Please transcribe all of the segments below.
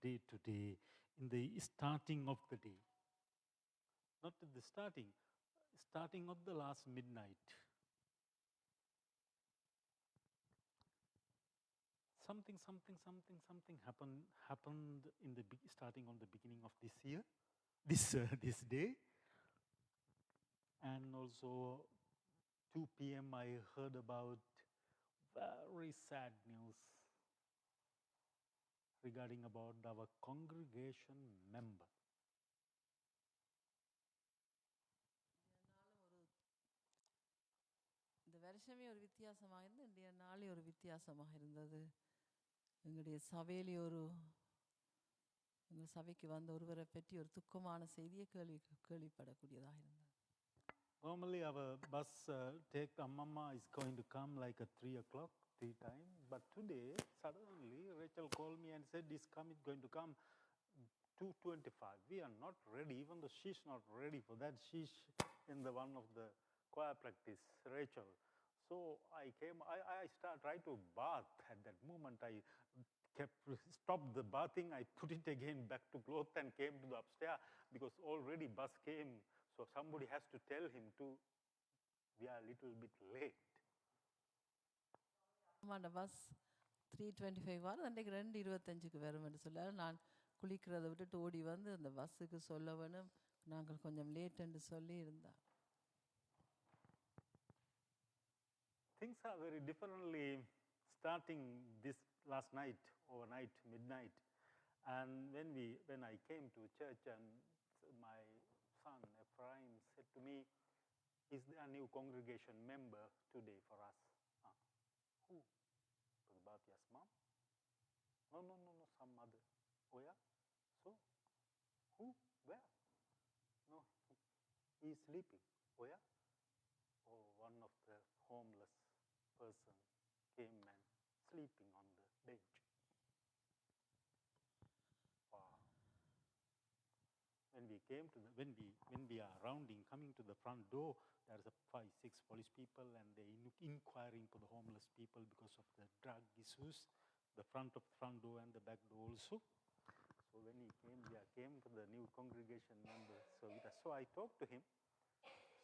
day today, in the starting of the day. Not at the starting of the last midnight. Something happened in the starting on the beginning of this year, this day, and also 2 p.m. I heard about very sad news regarding about our congregation member. இந்த வருஷமே ஒரு வித்தியாசமாக இருந்து இன்றைய நாளே ஒரு வித்தியாசமாக இருந்தது. எங்களுடைய சபையிலே எங்கள் சபைக்கு வந்த ஒருவரை பற்றி ஒரு துக்கமான செய்தியை கேள்விப்படக்கூடியதாக இருந்தது. Normally our bus take Amma is going to come like at 3 o'clock, 3 times. But today, suddenly, Rachel called me and said, this is going to come 2:25. We are not ready, even though she's not ready for that. She's in the one of the choir practice, Rachel. So I came, I tried to bath at that moment. I stopped the bathing, I put it again back to cloth and came to the upstairs because already bus came. So somebody has to tell him we are a little bit late. ஆமாண்ட bus 3:25 வரும், அன்றைக்கு 2:25 வரும் என்று சொல்ல நான் குளிக்கிறதை விட்டுட்டு ஓடி வந்து அந்த பஸ்ஸுக்கு சொல்ல வேணும் நாங்கள் கொஞ்சம் லேட் என்று சொல்லி இருந்தார். Things are very differently starting this last night, overnight, midnight. And when I came to church and my son Ephraim said to me, is there a new congregation member today for us? Who? Bhathia's mom? No, some other. Oh yeah? So? Who? Where? No, he is sleeping. Oh yeah? Oh, one of the homeless person came and sleeping on the bench. Wow. When we are rounding, coming to the front door, there's a 5-6 police people and they inquiring for the homeless people because of the drug issues, the front door and the back door also. So when he came, came to the new congregation member. So I talked to him.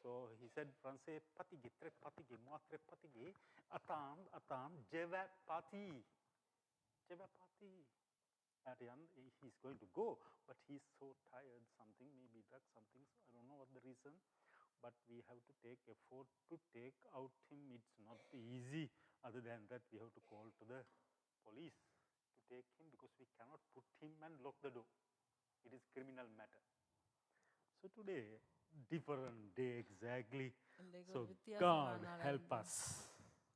So he said, Francais, patige, tre patige, moi tre patige, attend, je vais partir. At the end, he's going to go, but he's so tired, something, maybe drugs, something, so I don't know what the reason, but we have to take effort to take out him. It's not easy. Other than that, we have to call to the police to take him because we cannot put him and lock the door. It is criminal matter. So today, different day exactly. So God help us.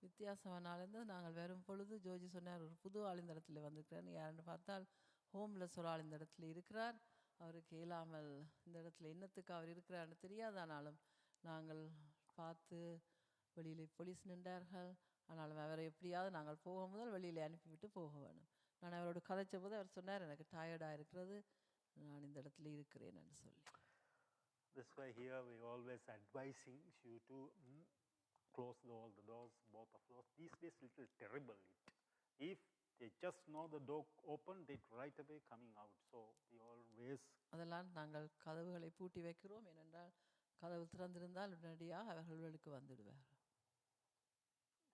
வித்தியாசமான நாள் இருந்து நாங்கள் வரும் பொழுது ஜோஜி சொன்னார் ஒரு புது ஆள் இந்த இடத்துல வந்திருக்கிறார். யாருன்னு பார்த்தால் ஹோம்லெஸ் ஒரு ஆள் இந்த இடத்துல இருக்கிறார். அவருக்கு இயலாமல் இந்த இடத்துல என்னத்துக்கு அவர் இருக்கிறார்னு தெரியாதானாலும் நாங்கள் பார்த்து வெளியில் போலீஸ் நின்றார்கள். ஆனாலும் அவரை எப்படியாவது நாங்கள் போக முதல் வெளியில் அனுப்பிவிட்டு போக வேணும். நான் அவரோட கதைச்ச போது அவர் சொன்னார் எனக்கு டயர்டாக இருக்கிறது, நான் இந்த இடத்துல இருக்கிறேன் என்று சொல்லி. That's why here we always advising you to close all the doors, both of those. These days little terrible. If they just know the door open, they right away coming out. So we always. அதெல்லாம் நாங்கள் கதவுகளை பூட்டி வைக்கிறோம். ஏனென்றால் கதவு திறந்திருந்தால் உடனடியாக அவர்கள் வெளிக்கு வந்துடுவார்.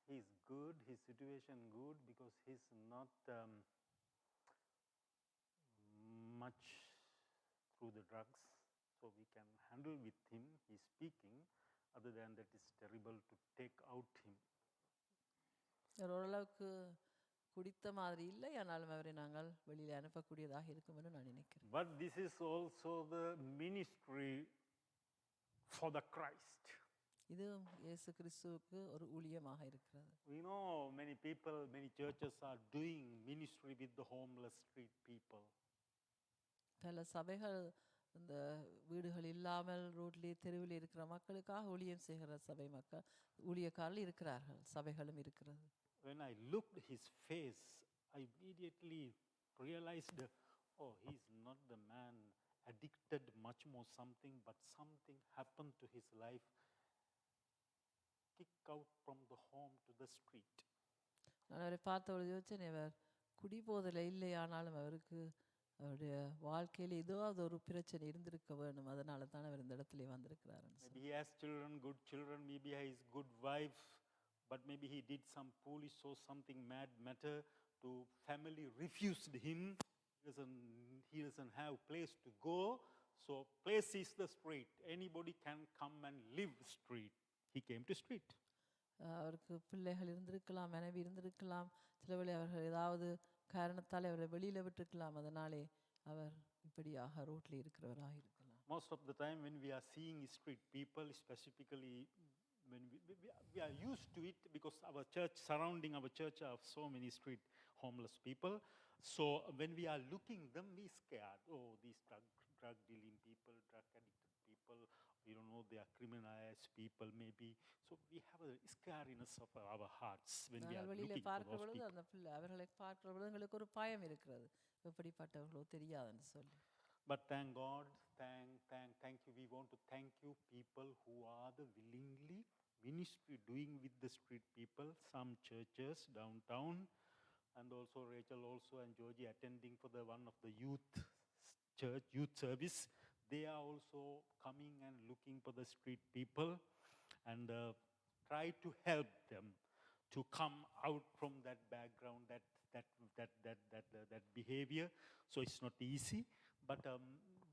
He is good, his situation good because he's not much through the drugs. So we can handle with him, he's speaking. Other than that, it's terrible to take out him. ஓரளவுக்கு குடித்த மாதிரி இல்லை, ஆனாலும் அவரை நாங்கள் வெளியில் அனுப்பக்கூடியதாக இருக்கும் என்று நான் நினைக்கிறேன். But this is also the ministry for the Christ. இது இயேசு கிறிஸ்துவுக்கு ஒரு ஊழியமாக இருக்கிறது. We know many people, many churches are doing ministry with the homeless street people. பல சபைகள் இந்த வீடுகள் இல்லாமல் ரோட்லேயே தெருவில் இருக்கிற மக்களுக்காக ஊழியம் செய்கிற சபை மக்கள் ஊழியக்காரர்கள் இருக்கிறார்கள், சபைகளும் இருக்கிறது. When I looked his face, I immediately realized, oh, he's not the man addicted much more something, but something happened to his life, kick out from the home to the street. நான் அவரை பார்த்தவரை யோசிச்சேன், அவர் குடிபோதலை இல்லை, ஆனாலும் அவருக்கு அவருடைய வாழ்க்கையில் ஏதாவது ஒரு பிரச்சனை இருந்திருக்க வேணும், அதனால தான் அவர் இந்த இடத்துல வந்திருக்கிறாருன்னு Maybe சொல்லி. he has children, good children, maybe he has good wife, but maybe he did some foolish or something mad matter to family refused him. He doesn't have place to go. So place is the street. Anybody can come and live street. He came to street. அவருக்கு பிள்ளைகள் இருந்திருக்கலாம், மனைவி இருந்திருக்கலாம், சிலவேளை அவர்கள் ஏதாவது காரணத்தால் அவரை வெளியில விட்டிருக்கலாம், அதனாலே அவர் இப்படியாக ரோட்ல இருக்கிறவராக இருக்கலாம். Most of the time when we are seeing street people, specifically when we are used to it because our church, surrounding our church are so many street homeless people. So when we are looking them, we scared. Oh, these drug dealing people, drug addicted people, we don't know, they are criminalized people maybe. So we have a scariness of our hearts when we are நாங்கள் வெளியில looking for பார்க்கிற those பொழுது people. அந்த பிள்ளை அவர்களை பார்க்கிற பொழுது எங்களுக்கு ஒரு பயம் இருக்கிறது, எப்படிப்பட்டவர்களோ தெரியாதுன்னு சொல்லி. But thank God, thank you. We want to thank you, people who are the willingly ministry doing with the street people. Some churches downtown, and also Rachel also and Georgie attending for the one of the youth service. They are also coming and looking for the street people and try to help them to come out from that background, that behavior. So it's not easy, but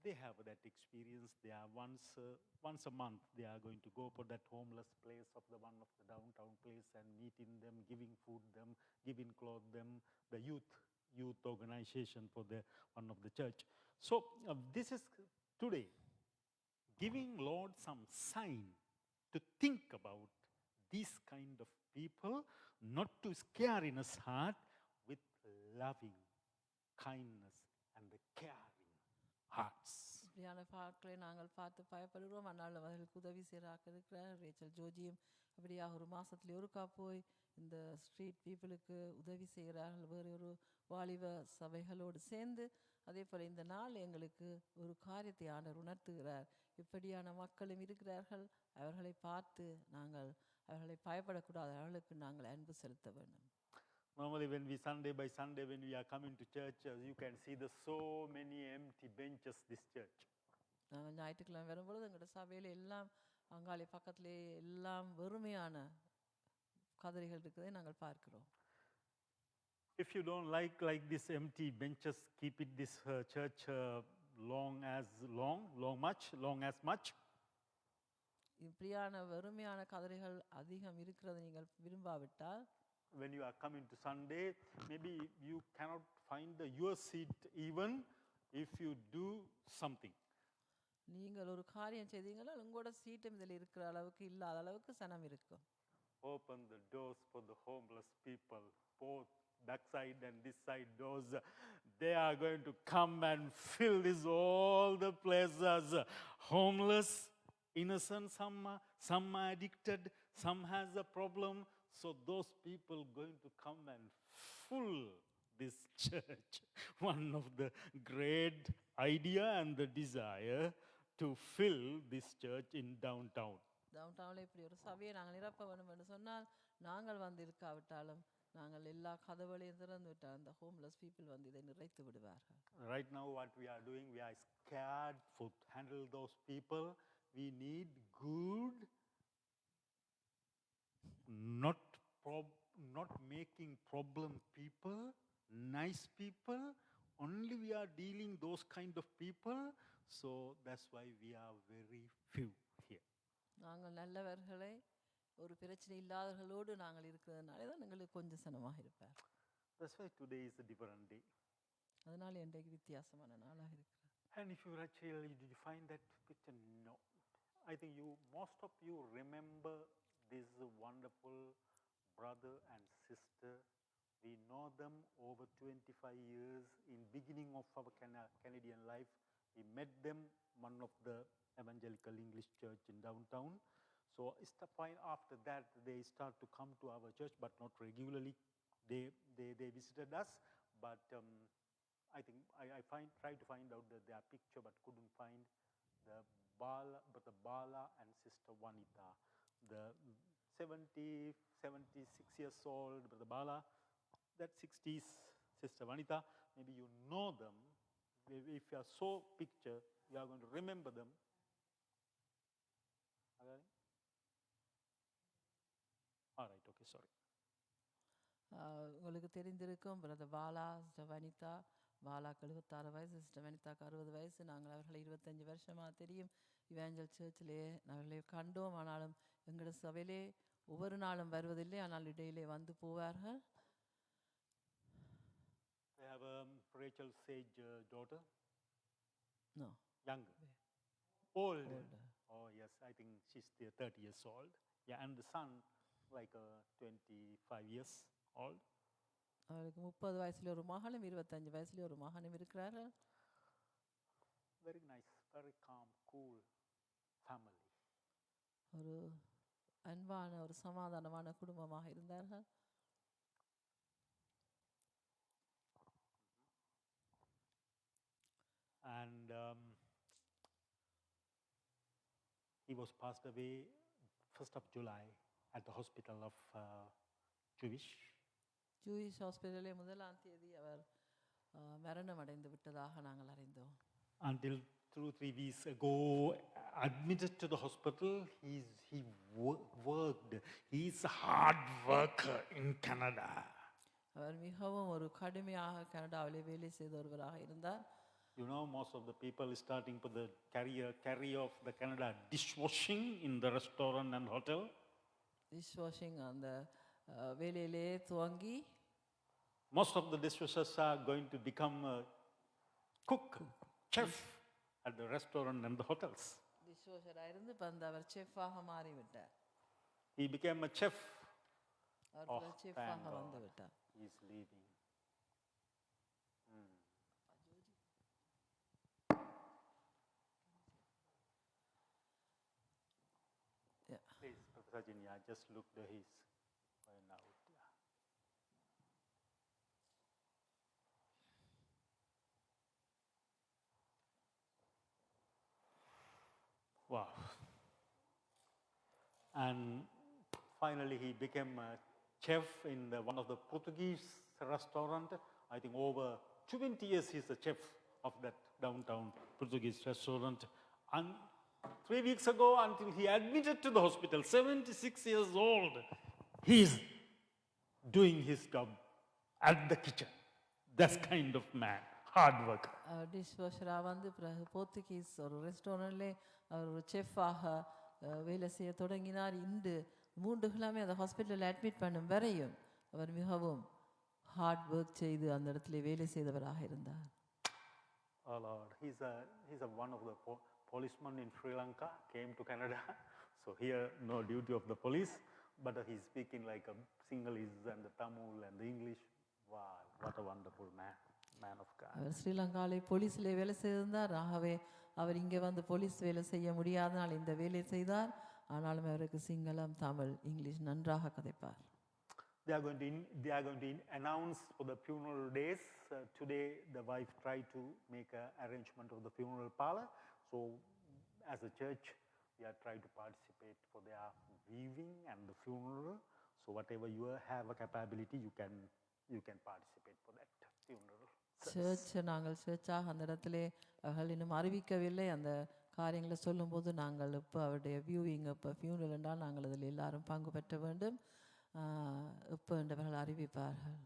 they have that experience. They are once a month they are going to go for that homeless place of the one of the downtown place and meeting them, giving food them, giving clothes them, the youth organization for the one of the church. So this is today giving Lord some sign to think about these kind of people, not to scare in his heart, with loving kindness and the caring hearts. இப்படியான பாக்களை நாங்கள் பார்த்து பயப்படுகிறோம், ஆனால் அவர்களுக்கு உதவி செய்கிறாக இருக்கிறார். Rachel ஜோஜியும் அப்படியாக ஒரு மாசத்துல ஒருக்கா போய் இந்த ஸ்ட்ரீட் பீப்புளுக்கு உதவி செய்கிறார்கள், வேறு ஒரு வாலிப சபைகளோடு சேர்ந்து. அதே போல் இந்த நாள் எங்களுக்கு ஒரு காரியத்தை ஆண்டவர் உணர்த்துகிறார். இப்படியான மக்களும் இருக்கிறார்கள், அவர்களை பார்த்து நாங்கள் அவர்களை பயப்படக்கூடாது, அவர்களுக்கு நாங்கள் அன்பு செலுத்த வேண்டும். Normally when we Sunday by Sunday when we are coming to church, you can see the so many empty benches this church. நாங்கள் ஞாயிற்றுக்கிழமை வரும்பொழுது எங்களோட சபையில் எல்லாம் அங்காளி பக்கத்திலே எல்லாம் வெறுமையான கதிரைகள் இருக்கிறதை நாங்கள் பார்க்கிறோம். If you don't like this empty benches, keep it this church long as much. இப்படியான வெறுமையான கதிரைகள் அதிகம் இருக்கிறது நீங்கள் விரும்பாவிட்டால், when you are coming to Sunday, maybe you cannot find your seat even if you do something. நீங்கள் ஒரு காரியம் செய்தீங்களா உங்களோட சீட்டும் இதில் இருக்கிற அளவுக்கு இல்லாத அளவுக்கு சனம் இருக்கும். Open the doors for the homeless people, both that side and this side doors. They are going to come and fill this all the places. Homeless, innocent, some are addicted, some has a problem. So those people going to come and fill this church. One of the great idea and the desire to fill this church in downtown. டவுன்டவுனில் இப்படி ஒரு சபையை நாங்கள் நிரப்ப வேண்டும் என்று சொன்னால், நாங்கள் வந்து இருக்காவிட்டாலும் நாங்கள் எல்லா கதவுகளையும் திறந்து விட்டால் அந்த ஹோம்லெஸ் பீப்புள் வந்து இதை நிறைத்து விடுவார்கள். Right now what we are doing, we are scared to handle those people. We need good, not making problem people, nice people. Only we are dealing those kind of people. So that's why we are very few here. நாங்கள் நல்லவர்களை, ஒரு பிரச்சனை இல்லாதவர்களோடு நாங்கள் இருக்கிறதுனாலே தான் எங்களுக்கு கொஞ்சம் சனமாக இருப்பார். That's why today is a different day. அதனால் இன்றைக்கு வித்தியாசமான நாளாக இருக்கிறது. And if you actually, did you find that picture? No. I think most of you remember this wonderful brother and sister. We know them over 25 years. In beginning of our Canadian life, we met them, one of the evangelical English church in downtown. So it's the point after that they start to come to our church, but not regularly. They visited us, but I think I tried to find out their picture, but couldn't find the Bala and Sister Vanita. The 76 years old Brother Bala, that 60s Sister Vanita, maybe you know them, if you saw picture, you are going to remember them. Okay? All right, okay, sorry. உங்களுக்கு தெரிந்திருக்கும் brother Bala sister Vanitha. பாலாக்கு 76 வயசு, sister வனிதாக்கு 60 வயசு. நாங்கள் அவர்களை 25 வருஷமாக தெரியும். இவாஞ்சல் சர்ச்சிலே அவர்களை கண்டோம். ஆனாலும் எங்களோட சபையிலே ஒவ்வொரு நாளும் வருவதில்லை, ஆனால் இடையிலே வந்து போவார்கள். I have a Rachel Sage daughter, No. young, old. Older. Oh yes, I think she's still 30 years old. Yeah, and the son, like 25 years old. அவருக்கு 30 வயசுல ஒரு மகனும் 25 வயசுல ஒரு மகனும் இருக்கிறார்கள். Very nice, very calm, cool family. ஒரு அன்பான ஒரு சமாதானமான குடும்பமாக இருந்தார்கள். And he was passed away 1st of July at the hospital of Jewish. Jewish ஹாஸ்பிட்டலே 1ஆம் தேதி அவர் மரணம் அடைந்து விட்டதாக நாங்கள் அறிந்தோம். Until 2-3 weeks ago, admitted to the hospital. He worked. He's a hard worker in Canada. அவர் மிகவும் ஒரு கடுமையாக கனடாவிலே வேலை செய்த ஒருவராக இருந்தார். You know, most of the people starting for the career of the Canada dishwashing in the restaurant and hotel. Dish washing அந்த வேலையிலே துவங்கி Most of the dishwashers are going to become a cook, chef at the restaurant and the hotels. Dish வாஷராக இருந்து இப்போ அவர் செஃப்பாக மாறிவிட்டார். He became a chef. Our thank செஃப்பாக God. வந்து விட்டார். He is leaving. Yeah. Please, Professor Jin, I just looked at his going out. Yeah. Wow. And finally, he became a chef in one of the Portuguese restaurant. I think over 20 years he's a chef of that downtown Portuguese restaurant. And 3 weeks ago, until he admitted to the hospital, 76 years old, he's doing his job at the kitchen. That's kind of man, hard worker. Dish வாஷராக வந்து பிறகு Portuguese ஒரு ரெஸ்டாரண்ட்லே அவர் ஒரு செஃப்பாக வேலை செய்ய தொடங்கினார். இன்று 3 கிழமை அந்த ஹாஸ்பிட்டலில் அட்மிட் பண்ணும் வரையும் அவர் மிகவும் ஹார்ட் ஒர்க் செய்து அந்த இடத்துல வேலை செய்தவராக இருந்தார். Oh Lord, he's one of the policemen in Sri Lanka, came to Canada. So here, no duty of the police, but he's speaking like a Sinhalese and the Tamil and the English. Wow, what a wonderful man of God. அவர் ஸ்ரீலங்காவிலே போலீஸில் வேலை செய்திருந்தார். ஆகவே அவர் இங்கே வந்து police வேலை செய்ய முடியாதனால் இந்த வேலை செய்தார். ஆனாலும் அவருக்கு சிங்களம், தமிழ், இங்கிலீஷ் நன்றாக கதைப்பார். They are going to announce for the funeral days. Today, the wife tried to make an arrangement of the funeral parlor. So, as a church, we are trying to participate for their grieving and the funeral. So, whatever you have a capability, you can participate for that funeral. நாங்கள் சர்ச்சாக அந்த இடத்திலே அவர்கள் இன்னும் அறிவிக்கவில்லை. அந்த காரியங்களை சொல்லும்போது நாங்கள் இப்போ அவருடைய வியூவிங் இப்போ ஃபியூனல் என்றால் நாங்கள் அதில் எல்லாரும் பங்கு பெற்ற வேண்டும் இப்போ என்றவர்கள் அறிவிப்பார்கள்.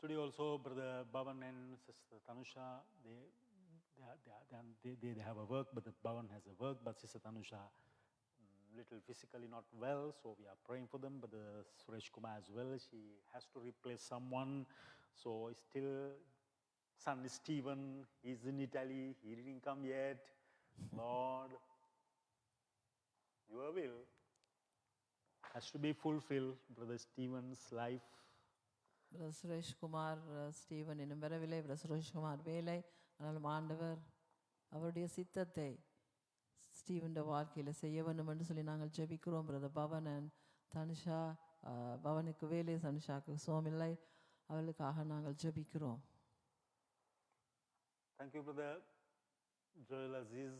Today also, Brother Bhavan and Sister Tanusha, they have a work, but Bhavan has a work, but Sister Tanusha little physically not well, so we are praying for them. But Suresh Kumar as well, she has to replace someone. So still, son Stephen, he's in Italy, he didn't come yet. Lord, your will has to be fulfilled, Brother Stephen's life. Brother Sureshkumar Steven இன்னும் வரவில்லை. Brother Sureshkumar வேலை, ஆனாலும் ஆண்டவர் அவருடைய சித்தத்தை Steven வாழ்க்கையில் செய்ய வேண்டும் என்று சொல்லி நாங்கள் ஜெபிக்கிறோம். பிரதர் பவன் அண்ட் தனுஷா, பவனுக்கு வேலை, தனுஷாவுக்கு சோமில்லை, அவளுக்காக நாங்கள் ஜெபிக்கிறோம். Thank you, Brother Joel Aziz.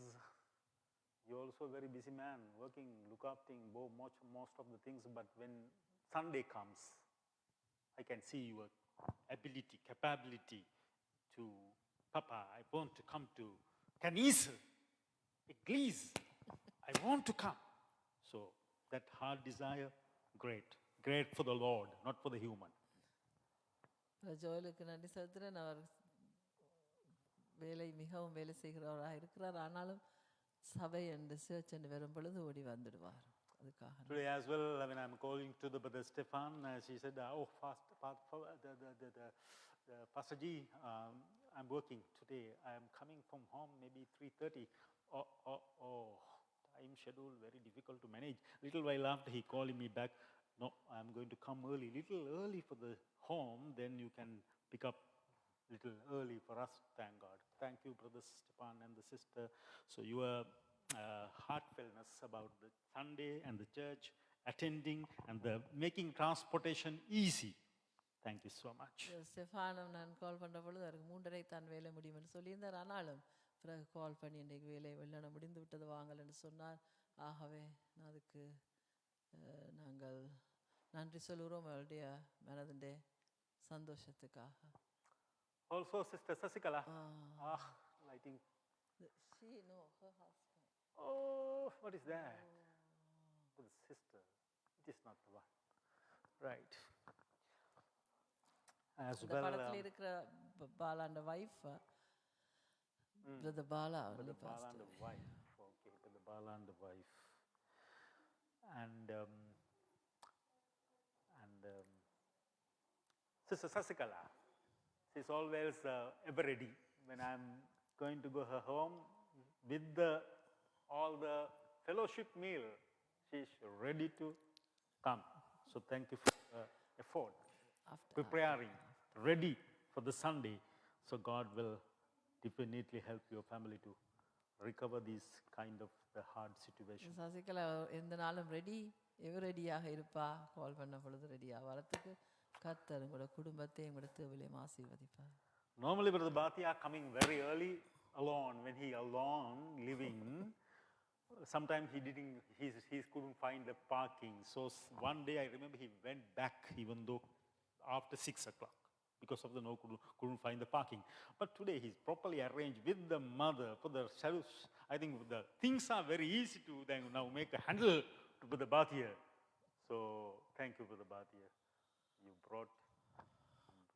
You're also a very busy man, working, look after most of the things, but when Sunday comes, I can see your ability, capability to Papa, I want to come to Kanisa, Eccles. I want to come. So that heart desire, great. Great for the Lord, not for the human. ஜோயலுக்கு நன்றி செலுத்துகிறேன். அவர் மிகவும் வேலை செய்கிறவராக இருக்கிறார். ஆனாலும் சபை என்று search என்று வரும் பொழுது ஓடி வந்துடுவார். அதுக்காக Today as well, when I'm calling to the brother Stefan, she said, "Oh, Pastor G, I'm working today. I'm coming from home maybe 3:30. Oh, time schedule very difficult to manage. Little while after he calling me back, no, I'm going to come early, little early for the home. Then you can pick up little early for us. Thank God. Thank you, brother Stefan and the sister. So your heartfulness about the Sunday and the church attending and the making transportation easy. Thank you so much. ஸ்டெஃபானம் நான் கால் பண்ணுற பொழுது அவருக்கு 3:30 தான் வேலை முடியும் என்று சொல்லியிருந்தார். ஆனாலும் பிறகு கால் பண்ணி இன்றைக்கு வேலை வெள்ளன முடிந்து விட்டது வாங்கல் என்று சொன்னார். ஆகவே அதுக்கு நாங்கள் நன்றி சொல்கிறோம் அவருடைய மனதிൻ്റെ சந்தோஷத்துக்காக. Also Sister Sasikala. Lighting. No, her husband. Oh, what is that? The sister. It is not the one. Right. As இந்த well. படத்தில் இருக்கிற Bala and wife. Brother Bala. Brother Bala and the wife. Okay, Brother Bala and the wife. And Sister Sasikala. She's always ever ready when I'm going to go her home with all the fellowship meal. She's ready to come. So thank you for the effort, preparing, ready for the Sunday. So God will definitely help your family to recover these kind of the hard situation. Sasikala எந்த நாளும் ரெடியாக இருப்பா. கால் பண்ண பொழுது ரெடியாக வரத்துக்கு கர்த்தர் உங்களோட குடும்பத்தை உங்களோட தேவையிலையும் ஆசீர்வதிப்பார். Normally Brother Bhatia coming very early alone. When he alone living, sometimes he couldn't find the parking. So one day I remember he went back even though after 6 o'clock because of the couldn't find the parking. But today he's properly arranged with the mother for the shadows. I think the things are very easy to then now make a handle to Brother Bhatia. So thank you Brother Bhatia. You brought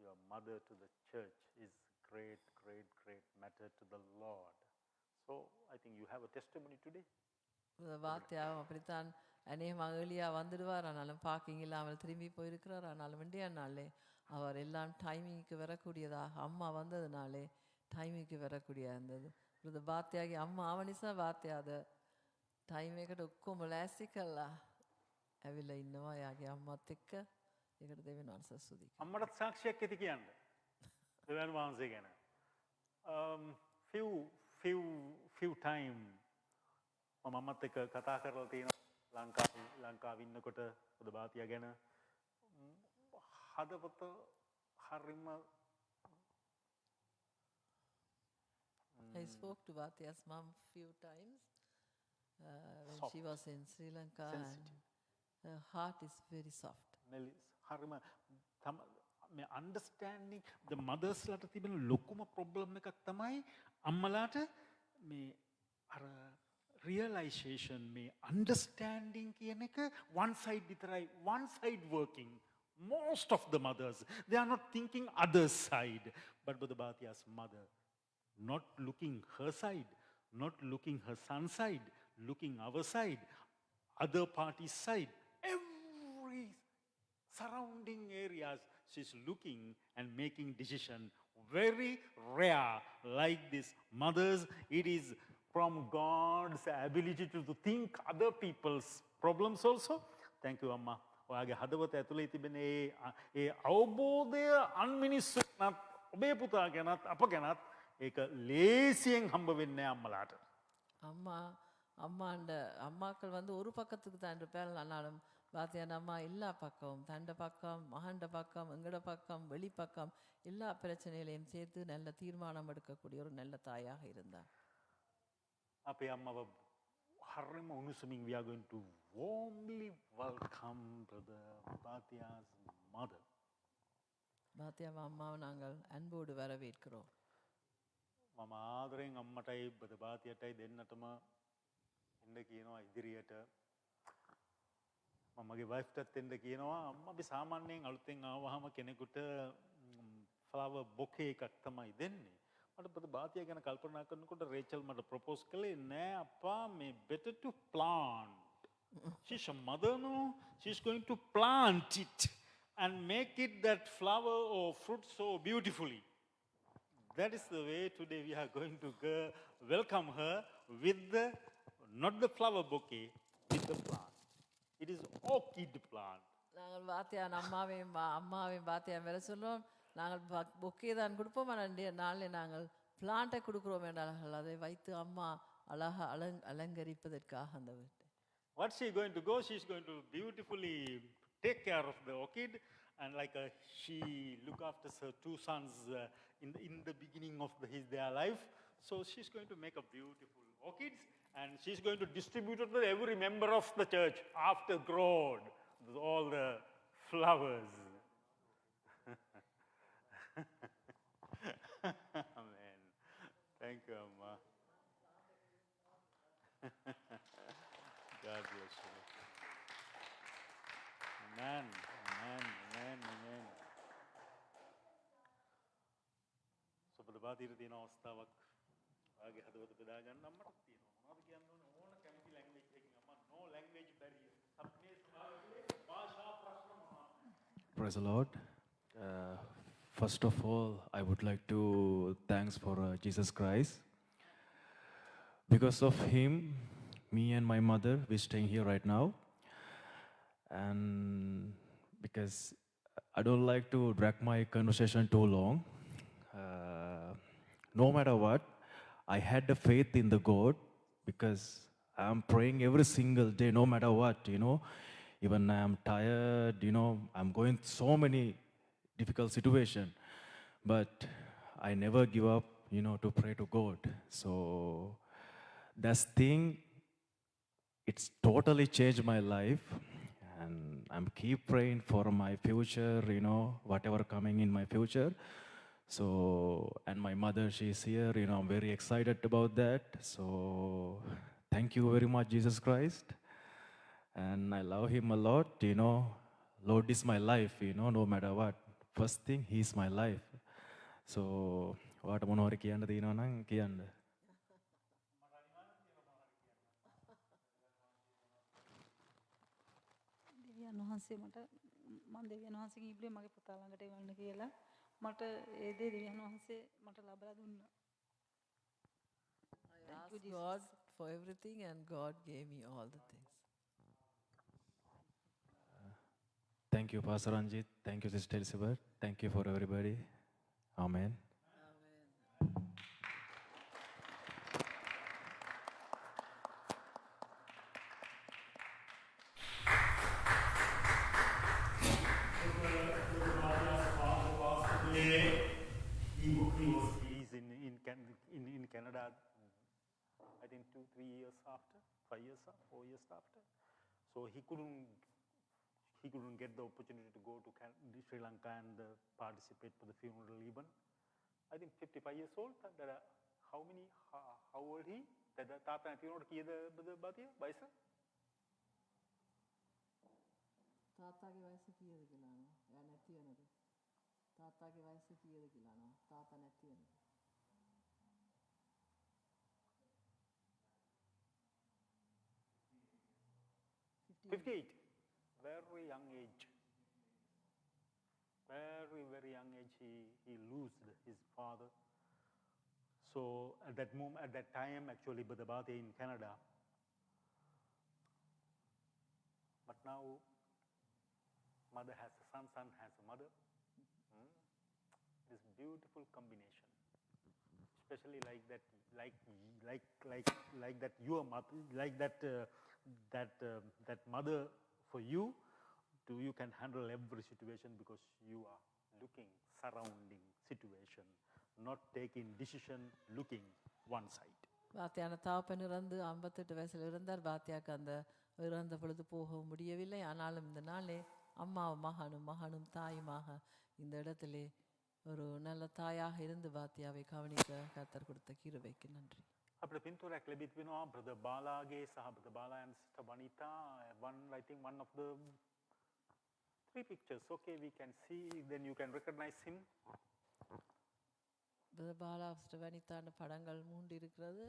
your mother to the church is great matter to the Lord. So I think you have a testimony today. வாத்தியாவும் அப்படித்தான் அநேகமாக ஏர்லியாக வந்துடுவார். ஆனாலும் parking இல்லாமல் திரும்பி போயிருக்கிறார். ஆனாலும் India நாளே அவர் எல்லாம் டைமிங்க்கு வரக்கூடியதாக அம்மா வந்ததுனாலே டைமிங்க்கு வரக்கூடிய இருந்தது. இது வாத்தியாகி අම්මා ආවනිසා වාත්‍යාද ටයිම් එකට ඔක්කොම ලෑස්ති කළා ඇවිල්ලා ඉන්නවා යාගේ අම්මත් එක්ක. ඒකට දෙවියන් වහන්සේ ස්තුති. අම්මට සාක්ෂියක් ඇති කියන්න. දෙවියන් වහන්සේ ගැන. few time මම අම්මත් එක්ක කතා කරලා තියෙනවා ලංකාවේ ඉන්නකොට පොද බාතියා ගැන. හදවත හරිම I spoke to Bhatya's mom few times when soft. She was in Sri Lanka. Sensitive. And her heart is very soft. හරිම මේ understanding the mothers ලාට තිබෙන ලොකුම problem එකක් තමයි අම්මලාට මේ අර realization මේ understanding කියන එක one side විතරයි, one side working. Most of the mothers, they are not thinking other side. But Brother Bhatya's mother, not looking her side, not looking her son's side, looking our side, other party's side, every surrounding areas, she's looking and making decision. Very rare like this. Mothers, it is from God's ability to think other people's problems also. Thank you, Amma. ඔයාගේ හදවත ඇතුලේ තිබෙන ඒ අවබෝධය අන්මිනිස්සුන්ට ඔබේ පුතා ගැනත් අප ගැනත් ඒක ලේසියෙන් හම්බ වෙන්නේ අම්මලාට. அம்மாக்கள் வந்து ஒரு பக்கத்துக்கு தான் இருப்பாள். ஆனாலும் பாத்தியான அம்மா எல்லா பக்கம், தண்ட பக்கம், மகண்ட பக்கம், எங்கட பக்கம், வெளி பக்கம் எல்லா பிரச்சனைகளையும் சேர்த்து நல்ல தீர்மானம் எடுக்கக்கூடிய ஒரு நல்ல தாயாக இருந்தார். අපේ අම්මව හරිම උණුසුමින් we are going to warmly welcome Brother Bhatya's mother. பாத்தியாவ அம்மாவை நாங்கள் அன்போடு வரவேற்கிறோம். මම ආදරෙන් අම්මටයි බද බාතියටයි දෙන්නටම එන්න කියනවා ඉදිරියට. මමගේ වයිෆ්ටත් එන්න කියනවා. අම්මා අපි සාමාන්‍යයෙන් අලුතෙන් ආවහම කෙනෙකුට ෆ්ලවර් බොකේ එකක් තමයි දෙන්නේ. මට බද බාතිය ගැන කල්පනා කරනකොට රේචල් මට ප්‍රොපෝස් කළේ නෑ අප්පා මේ better to plant. She's a mother, no? She's going to plant it and make it that flower or fruit so beautifully. That is the way today we are going to welcome her with the, not the flower bouquet, with the plant. It is orchid plant. நாங்கள் வாத்தியான் அம்மாவையும் வாத்தியான் வேற சொல்லுவோம். நாங்கள் bouquet தான் கொடுப்போம். நாளில் நாங்கள் பிளான்ட்டை கொடுக்குறோம் என்றார்கள். அதை வைத்து அம்மா அழகா அலங்கரிப்பதற்காக அந்த வீட்டை. What's she going to go? She's going to beautifully take care of the orchid, and like she look after her two sons in the beginning of their life. So she's going to make a beautiful orchids, and she's going to distribute it to every member of the church after grown all the flowers. Amen. Thank you, Amma. God bless you. Amen. Amen. Amen. Amen. So, බද බාතියට තියෙන අවස්ථාවක් ආගේ හදවත බෙදා ගන්න අම්මට තියෙනවා. මොනවද කියන්න ඕනේ? ඕන කැමති ලැන්ග්වේජ් එකකින් අම්මා no language barrier. සම්මේ සමාජයේ භාෂා ප්‍රශ්න මොනවද? Praise the Lord. First of all, I would like to thanks for Jesus Christ. Because of him, me and my mother, we're staying here right now. And because I don't like to drag my conversation too long, no matter what, I had the faith in the God because I'm praying every single day, no matter what, even I'm tired, I'm going so many difficult situations, but I never give up, to pray to God. So that thing, it's totally changed my life, and I'm keep praying for my future, whatever coming in my future. So, and my mother, she's here, I'm very excited about that. So, thank you very much, Jesus Christ. And I love him a lot, Lord is my life, no matter what. First thing, he's my life. So, what මොනවද කියන්න තියෙනවා නම් කියන්න. දෙවියන් වහන්සේ මම දෙවියන් වහන්සේගෙන් ඉල්ලුවේ මගේ පුතා ළඟට එවන්න කියලා. මට ඒ දේ දෙවියන් වහන්සේ මට ලබා දුන්නා. I asked God for everything and God gave me all the things. Thank you, Pastor Ranjit. Thank you, Sister Elizabeth. Thank you for everybody. Amen. He's in Canada, I think 2-3 years after, 5 years, 4 years after. So he couldn't get the opportunity to go to Sri Lanka and participate for the funeral even. I think 55 years old. How old he? Tata funeral kiyada badiya baisa? තාත්තාගේ වයස කීයද කියලා නෝ? එයා නැති වෙනද? තාත්තාගේ වයස කීයද කියලා නෝ? තාත්තා නැති වෙනද? 58. Very young age. Very, very young age, he lost his father. So at that time, actually, Badabate in Canada. But now, mother has a son, son has a mother. This beautiful combination, especially like that, like that your mother, like that mother for you. You can handle every situation because you are looking surrounding situation, not taking decision, looking one side. வாத்தியான தாப்பன் இறந்து 58 வயசில் இருந்தார். வாத்தியாக்கு அந்த இறந்த பொழுது போக முடியவில்லை. ஆனாலும் இந்த நாளே அம்மாவும் மகனும் தாயுமாக இந்த இடத்திலே ஒரு நல்ல தாயாக இருந்து பாத்தியாவை கவனிக்க கர்த்தர் கொடுத்த கிருபைக்கு நன்றி. අපිට පින්තූරයක් ලැබී තිබෙනවා brother බාලාගේ සහ brother බාලා and sister Vanita. I think one of the 3 pictures. Okay, we can see, then you can recognize him. Brother Bala sister வனிதான படங்கள் 3 இருக்கிறது.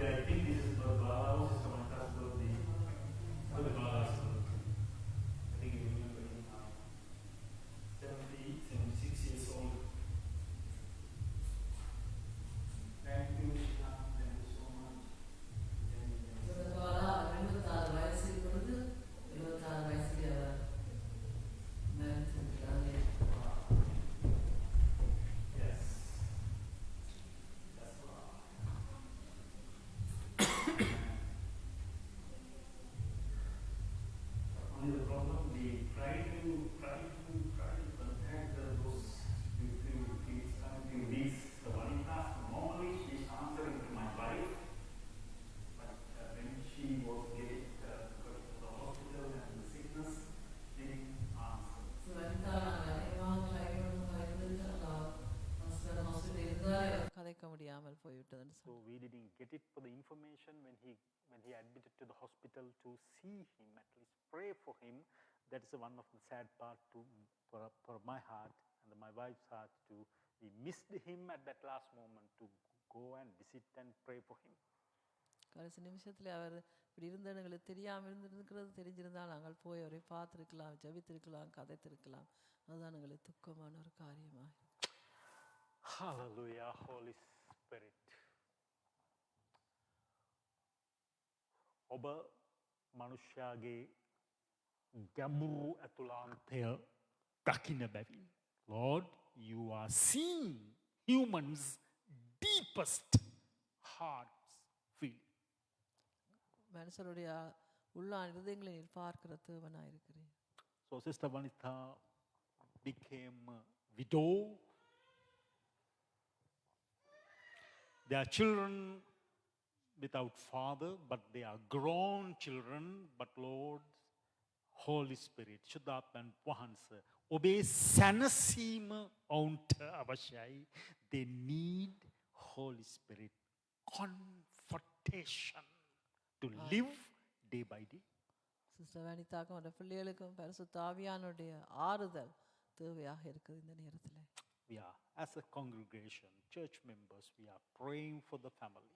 I think this is brother Bala, sister Vanita's birthday. Brother Bala's birthday. I think you remember him now. 76 years old. Thank you, Shila. Thank you so much. Brother Bala 76 வயசு இப்பொழுது 76 வயசுல அவர் மரித்திருக்கிறார். Yes. That's right. Only the problem, we try to contact those few kids, these, the Vanita, normally she's answering to my wife, but when she was getting to the hospital and the sickness, she didn't answer. Vanitha நாங்கள் அதிகமாக try hospital இருந்தாலே கதைக்க முடியாமல் போய்விட்டதுன்னு So we didn't get it for the information when he admitted to the hospital to see him, at least pray for him. That is one of the sad part for my heart and my wife's heart too. We missed him at that last moment to go and visit and pray for him. கடைசி நிமிஷத்தில் அவர் இப்படி இருந்த எங்களுக்கு தெரியாமல் இருந்திருக்கிறது தெரிஞ்சிருந்தால் நாங்கள் போய் அவரை பார்த்துருக்கலாம், ஜெபித்திருக்கலாம், கதைத்திருக்கலாம். அதுதான் எங்களுக்கு துக்கமான ஒரு காரியமாக. Hallelujah, Holy Spirit. ඔබ මනුෂ්‍යයාගේ ගැඹුරු ඇතුළාන්තය දකින්න බැවින්. Lord, you are seeing humans' deepest hearts feeling. மனுஷருடைய உள்ளான இருதயங்களை நீர் பார்க்கிற தேவனாக இருக்கிறீர். So Sister Vanita became a widow. Their children without father, but they are grown children. But Lord, Holy Spirit, Shuddhaatman Wahansa, obey sanasima onta avashyai. They need Holy Spirit confrontation to live day by day. Sister வனிதாக்கும் அவருடைய பிள்ளைகளுக்கும் பரிசுத்த ஆவியானுடைய ஆறுதல் தேவையாக இருக்குது இந்த நேரத்தில். We are, as a congregation, church members, we are praying for the family.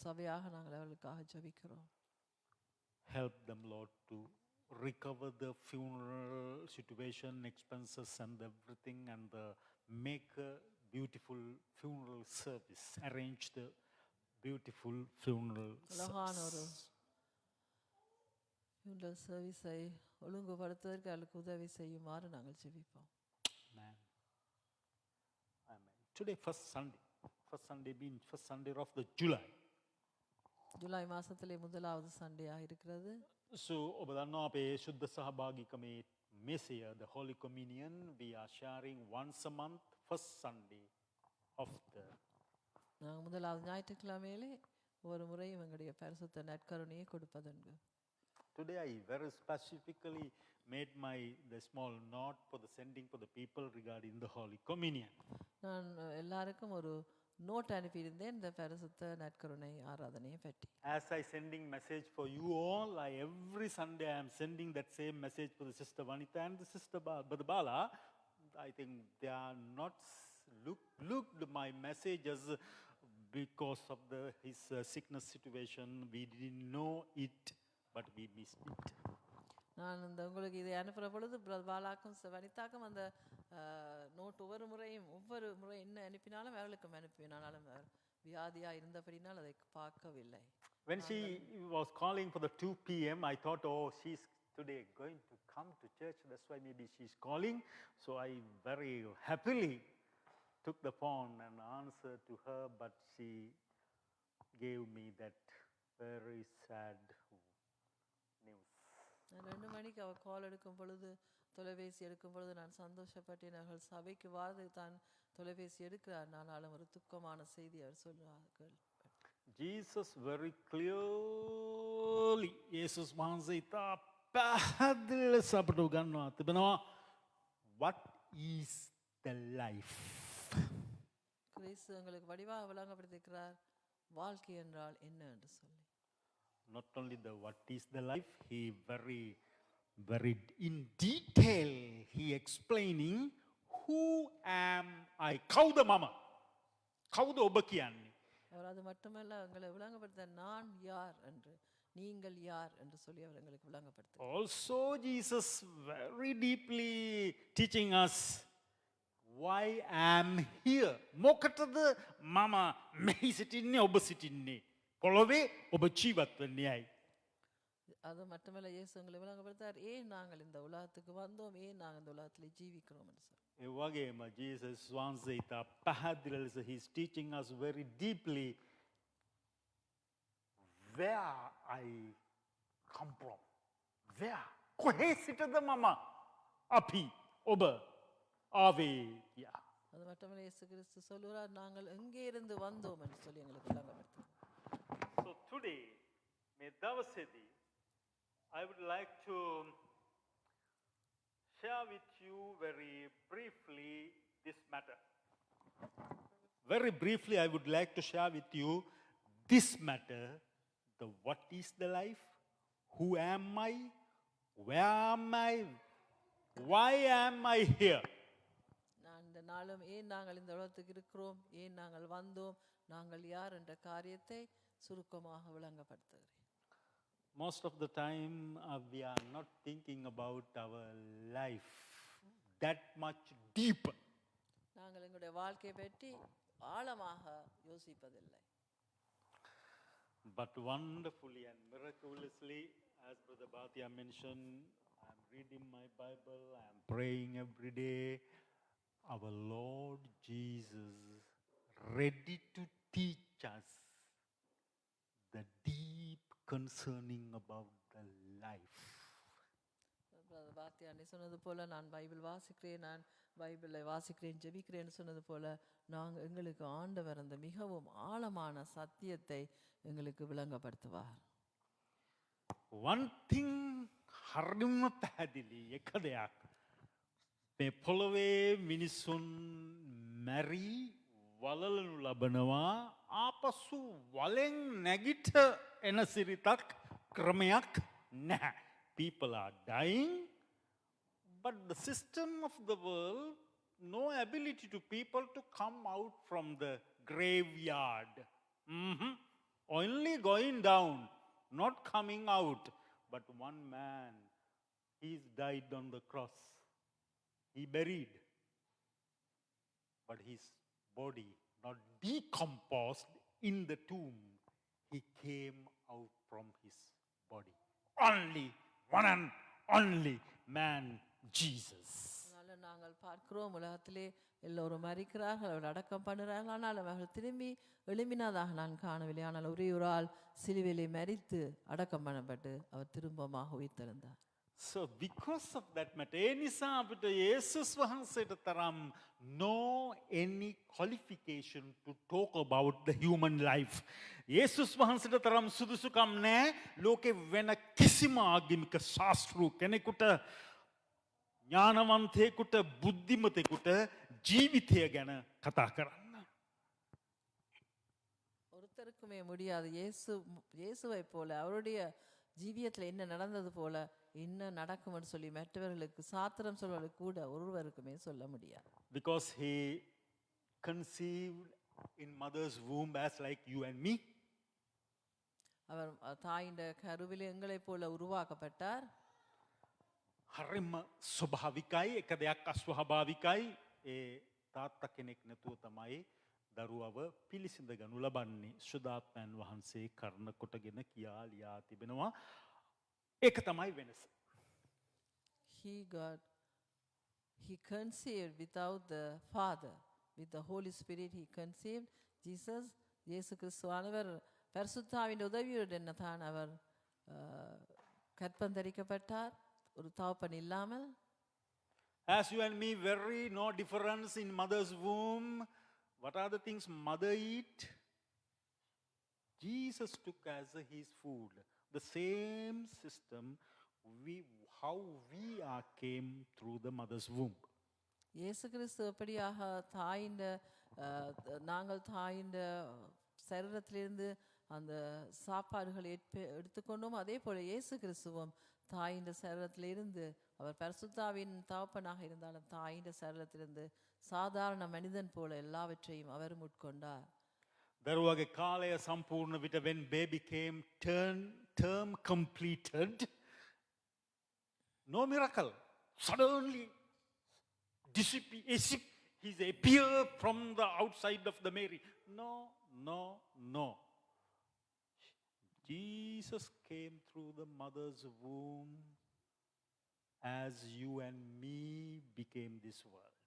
சபையாக நாங்கள் அவர்களுக்காக ஜெபிக்கிறோம். Help them, Lord, to recover the funeral situation, expenses and everything, and make a beautiful funeral service. Arrange the beautiful funeral அழகான ஒரு service. funeral சர்வீஸை ஒழுங்குபடுத்துவதற்கு அவர்களுக்கு உதவி செய்யுமாறு நாங்கள் ஜெபிப்போம். Amen. Amen. Today, first Sunday means first Sunday of the July. July மாதத்திலே முதலாவது சண்டையாக இருக்கிறது. So, ඔබ දන්නවා අපේ ශුද්ධ සහභාගිකමේ මෙසය, the Holy Communion, we are sharing once a month, first Sunday of the. நாங்கள் முதலாவது ஞாயிற்றுக்கிழமையிலே ஒரு முறையும் எங்களுடைய பரிசுத்த நற்கருணையை கொடுப்பதுண்டு. Today I very specifically made the small note for the sending for the people regarding the Holy Communion. நான் எல்லாருக்கும் ஒரு note அனுப்பியிருந்தேன் இந்த பரிசுத்த நற்கருணை ஆராதனையை பற்றி. As I sending message for you all, every Sunday I am sending that same message for the Sister Vanita and the Sister Brother Bala. I think they are not looked my messages because of his sickness situation. We didn't know it, but we missed it. நான் உங்களுக்கு இதை அனுப்புகிற பொழுது பாலாக்கும் வனிதாக்கும் அந்த note ஒவ்வொரு முறை என்ன அனுப்பினாலும் அவர்களுக்கும் அனுப்புவேன். ஆனாலும் வியாதியாக இருந்தபடினால் அதை பார்க்கவில்லை. When she was calling for the 2 p.m., I thought, oh, she's today going to come to church. That's why maybe she's calling. So I very happily took the phone and answered to her, but she gave me that very sad news. நான் 2 மணிக்கு அவர் கால் எடுக்கும் பொழுது, தொலைபேசி எடுக்கும் பொழுது நான் சந்தோஷப்பட்டேன். அவர்கள் சபைக்கு வாரது தான் தொலைபேசி எடுக்கிறார். ஆனாலும் ஒரு துக்கமான செய்தி அவர் சொல்லுவார்கள். Jesus very clearly Jesus වහන්සේ ඉතා පැහැදිලිව ලෙස අපට උගන්වා තිබෙනවා what is the life. கிறிஸ்து எங்களுக்கு வடிவாக விளங்கப்படுத்தியிருக்கிறார் வாழ்க்கை என்றால் என்ன என்று சொல்லி. Not only the what is the life, he very in detail he explaining who am I. කවුද මම? කවුද ඔබ කියන්නේ? அவர் அது மட்டுமல்ல எங்களை விளங்கப்படுத்த நான் யார் என்று, நீங்கள் யார் என்று சொல்லி அவர் எங்களுக்கு விளங்கப்படுத்த. Also Jesus very deeply teaching us why I am here. මොකටද මම මෙහි සිටින්නේ ඔබ සිටින්නේ? පොළොවේ ඔබ ජීවත් වෙන්නේ ඇයි? அது மட்டுமல்ல இயேசு எங்களை விளங்கப்படுத்தார் ஏன் நாங்கள் இந்த உலகத்துக்கு வந்தோம், ஏன் நாங்கள் இந்த உலகத்தில் ஜீவிக்கிறோம் என்று சொல்லி. ඒ වගේම Jesus වහන්සේ ඉතා පැහැදිලි ලෙස he is teaching us very deeply where I come from. Where? කොහේ සිටද මම? අපි ඔබ ආවේ කියා. அது மட்டுமல்ல இயேசு கிறிஸ்து சொல்லுகிறார் நாங்கள் எங்கே இருந்து வந்தோம் என்று சொல்லி எங்களுக்கு விளங்கப்படுத்தார். So today, මේ දවසේදී I would like to share with you very briefly this matter. Very briefly, I would like to share with you this matter, the what is the life, who am I, where am I, why am I here? நான் இந்த நாளும் ஏன் நாங்கள் இந்த உலகத்துக்கு இருக்கிறோம், ஏன் நாங்கள் வந்தோம், நாங்கள் யார் என்ற காரியத்தை சுருக்கமாக விளங்கப்படுத்துகிறேன். Most of the time, we are not thinking about our life that much deeper. நாங்கள் எங்களுடைய வாழ்க்கையை பற்றி ஆழமாக யோசிப்பதில்லை. But wonderfully and miraculously, as Brother Bhatia mentioned, I am reading my Bible, I am praying every day. Our Lord Jesus ready to teach us the deep concerning about the life. பாத்தியாண்டி சொன்னது போல நான் Bible வாசிக்கிறேன், நான் பைபிளை வாசிக்கிறேன், ஜெபிக்கிறேன்னு சொன்னது போல நாங்கள் எங்களுக்கு ஆண்டவர் அந்த மிகவும் ஆழமான சத்தியத்தை எங்களுக்கு விளங்கப்படுத்துவார். One thing හරිම පැහැදිලි එක දෙයක් මේ පොළොවේ මිනිසුන් මැරි වලලනු ලබනවා ආපසු වලෙන් නැගිට එන සිරිතක් ක්‍රමයක් නැහැ. People are dying, but the system of the world no ability to people to come out from the graveyard. Only going down, not coming out. But one man, he's died on the cross. He buried. But his body not decomposed in the tomb. He came out from his body. Only one and only man, Jesus. அதனால நாங்கள் பார்க்கிறோம் உலகத்திலே எல்லோரும் மரிக்கிறார்கள், அவர் அடக்கம் பண்ணுறார்கள், ஆனால் அவர்கள் திரும்பி எழும்பினதாக நான் காணவில்லை. ஆனால் ஒரே ஒரு ஆள் சிலுவையிலே மரித்து அடக்கம் பண்ணப்பட்டு அவர் திரும்பமாக உயிர்த்தெழுந்தார். So because of that matter, ඒ නිසා අපිට යේසුස් වහන්සේට තරම් no any qualification to talk about the human life. යේසුස් වහන්සේට තරම් සුදුසුකම් නැහැ ලෝකේ වෙන කිසිම ආගමික ශාස්ත්‍රු කෙනෙකුට, ඥානවන්තයෙකුට, බුද්ධිමතෙකුට ජීවිතය ගැන කතා කරන්න. ஒருத்தருக்குமே முடியாது. இயேசுவை போல அவருடைய ஜீவியத்தில் என்ன நடந்தது போல என்ன நடக்கும்னு சொல்லி மற்றவர்களுக்கு சாத்திரம் சொல்வதற்கு கூட ஒருவருக்குமே சொல்ல முடியாது. Because he conceived in mother's womb as like you and me. அவர் தாயின் கருவிலே எங்களை போல உருவாக்கப்பட்டார். හරිම ස්වභාවිකයි, එක දෙයක් අස්වභාවිකයි. ඒ තාත්තා කෙනෙක් නැතුව තමයි දරුවව පිළිසිඳ ගනු ලබන්නේ. ශුද්ධාත්මයන් වහන්සේ කරන කොටගෙන කියා ලියා තිබෙනවා. ඒක තමයි වෙනස. He conceived without the Father. With the Holy Spirit he conceived Jesus. இயேசு கிறிஸ்துவானவர் பரிசுத்தாவின் உதவியுடன் தான் அவர் கற்பம் தரிக்கப்பட்டார் ஒரு தகப்பன் இல்லாமல். As you and me, very no difference in mother's womb. What are the things mother eat? Jesus took as his food. The same system, how we are came through the mother's womb. இயேசு கிறிஸ்து எப்படியாக தாயின் நாங்கள் தாயின் சரீரத்திலிருந்து அந்த சாப்பாடுகளை எடுத்துக்கொண்டோம், அதே போல இயேசு கிறிஸ்துவும் தாயின் சரீரத்திலிருந்து அவர் பரிசுத்தாவின் தகப்பனாக இருந்தாலும் தாயின் சரீரத்திலிருந்து சாதாரண மனிதன் போல எல்லாவற்றையும் அவர் உட்கொண்டார். දරුවගේ කාලය සම්පූර්ණ විට when baby came term completed, no miracle. Suddenly he appeared from the outside of the Mary. No. Jesus came through the mother's womb as you and me became this world.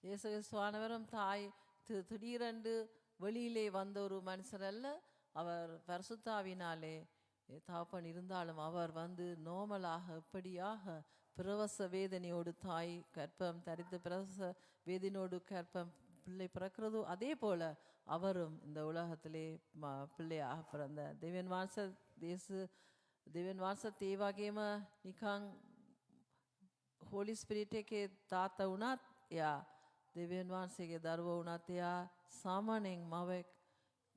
இயேசு கிறிஸ்துவானவரும் தாய் திடீரென்று வெளியிலே வந்த ஒரு மனுஷர் அல்ல, அவர் பரிசுத்தாவினாலே தகப்பன் இருந்தாலும் அவர் வந்து நோமலாக எப்படியாக பிரவச வேதனையோடு தாய் கற்பம் தரித்து பிரவச வேதனையோடு கற்பம் பிள்ளை பிறக்கிறதோ அதே போல அவரும் இந்த உலகத்திலே பிள்ளையாக பிறந்த දෙවියන් වහන්සේ ඒ වගේම නිකන් හෝලි ස්පිරිට් එකේ තාත්තා වුණත් එයා දෙවියන් වහන්සේගේ දරුවා වුණත් එයා සාමාන්‍යයෙන් මවෙක්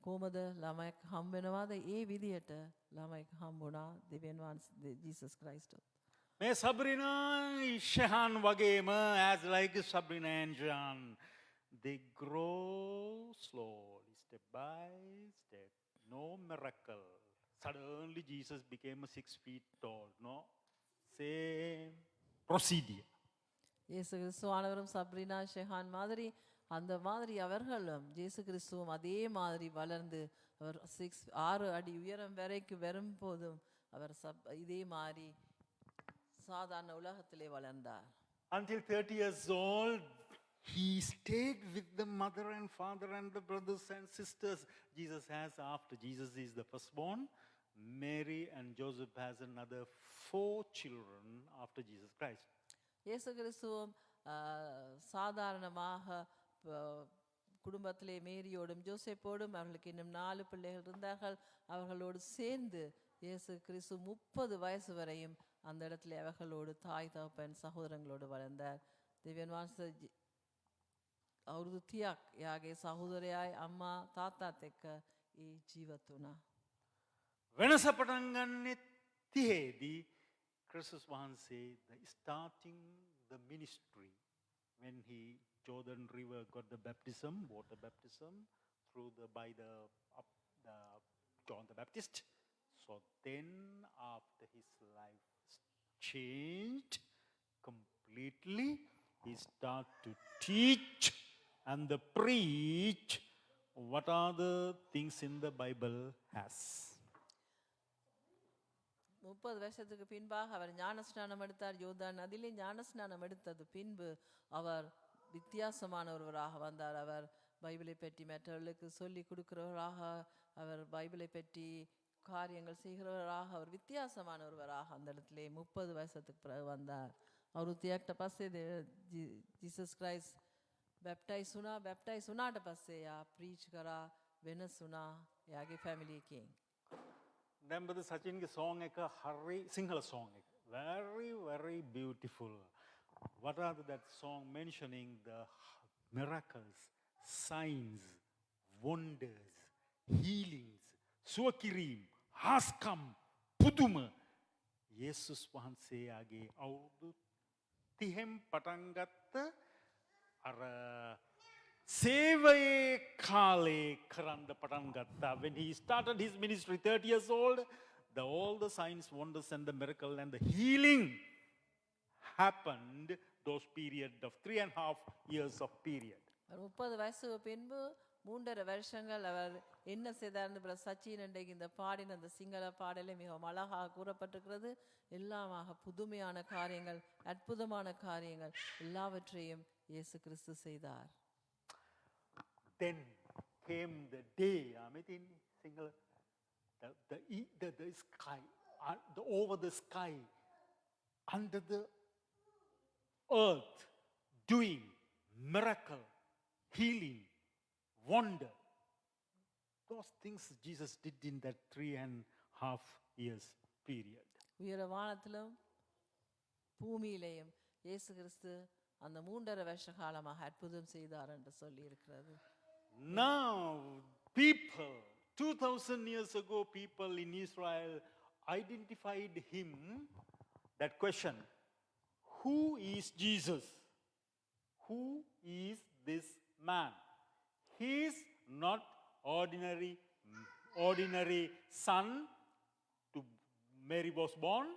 කොහමද ළමයෙක් හම්බ වෙනවද ඒ විදියට ළමයෙක් හම්බුණා දෙවියන් වහන්සේ ජීසස් ක්‍රයිස්ට්. මේ සබ්‍රිනා ෂෙහාන් වගේම as like Sabrina and Jean, they grow slowly, step by step. No miracle. Suddenly Jesus became 6 feet tall. No, same procedure. இயேசு கிறிஸ்துவானவரும் சப்ரினா ஷெஹான் மாதிரி அந்த மாதிரி அவர்களும் இயேசு கிறிஸ்துவும் அதே மாதிரி வளர்ந்து அவர் 6 அடி உயரம் வரைக்கும் வரும்போதும் அவர் இதே மாதிரி சாதாரண உலகத்திலே வளர்ந்தார். Until 30 years old, he stayed with the mother and father and the brothers and sisters. Jesus has, after Jesus is the firstborn, Mary and Joseph has another 4 children after Jesus Christ. இயேசு கிறிஸ்துவும் சாதாரணமாக குடும்பத்திலே மேரியோடும் ஜோசேப்போடும் அவர்களுக்கு இன்னும் 4 பிள்ளைகள் இருந்தார்கள். அவர்களோடு சேர்ந்து இயேசு கிறிஸ்து 30 வயசு வரையும் அந்த இடத்துல அவர்களோடு தாய் தகப்பன் சகோதரங்களோடு வளர்ந்தார். දෙවියන් වහන්සේ අවුරුදු 30ක් එයාගේ සහෝදරයයි අම්මා තාත්තාත් එක්ක ඒ ජීවත් වුණා. වෙනස පටන් ගන්නේ 30දී Christus වහන්සේ starting the ministry when he Jordan River got the baptism, water baptism through by the John the Baptist. So then after his life changed completely, he started to teach and preach what are the things in the Bible has. 30 வருஷத்துக்கு பின்பாக அவர் ஞானஸ்நானம் எடுத்தார். யோர்தான் நதியிலே ஞானஸ்நானம் எடுத்தது பின்பு அவர் வித்தியாசமான ஒருவராக வந்தார். அவர் பைபிளை பற்றி மற்றவர்களுக்கு சொல்லி கொடுக்கிறவராக, அவர் பைபிளை பற்றி காரியங்கள் செய்கிறவராக, அவர் வித்தியாசமான ஒருவராக அந்த இடத்துல 30 வருஷத்துக்கு பிறகு வந்தார். அவர் தியாக்ட பஸ்ஸே जीसस क्राइस्ट बैप्टाइज सुनाट पस्से या प्रीच करा वेनस सुना यागे फैमिली के දැන් බද සචින්ගේ song එක හරි සිංහල song එක very beautiful. What are that song mentioning the miracles, signs, wonders, healings, සුවකිරීම, හාස්කම්, පුදුම යේසුස් වහන්සේගේ අවුරුදු 30න් පටන් ගත්ත අර සේවයේ කාලේ කරන්න පටන් ගත්තා. When he started his ministry 30 years old, all the signs, wonders and the miracle and the healing happened those period of 3.5 years of period. 30 வயசு பின்பு 3.5 வருஷங்கள் அவர் என்ன செய்தார்னு சச்சின் இன்றைக்கு இந்த பாடின அந்த சிங்கள பாடலே மிகவும் அழகாக கூறப்பட்டிருக்கிறது. எல்லாமாக புதுமையான காரியங்கள், அற்புதமான காரியங்கள் எல்லாவற்றையும் இயேசு கிறிஸ்து செய்தார். Then came the day, I mean in single, the sky over the sky, under the earth, doing miracle, healing, wonder. Those things Jesus did in that 3.5 years period. உயர வானத்திலும் பூமியிலேயும் இயேசு கிறிஸ்து அந்த 3.5 வருஷ காலமாக அற்புதம் செய்தார் என்று சொல்லி இருக்கிறது. Now, people, 2000 years ago, people in Israel identified him, that question, who is Jesus? Who is this man? He is not ordinary son to Mary was born,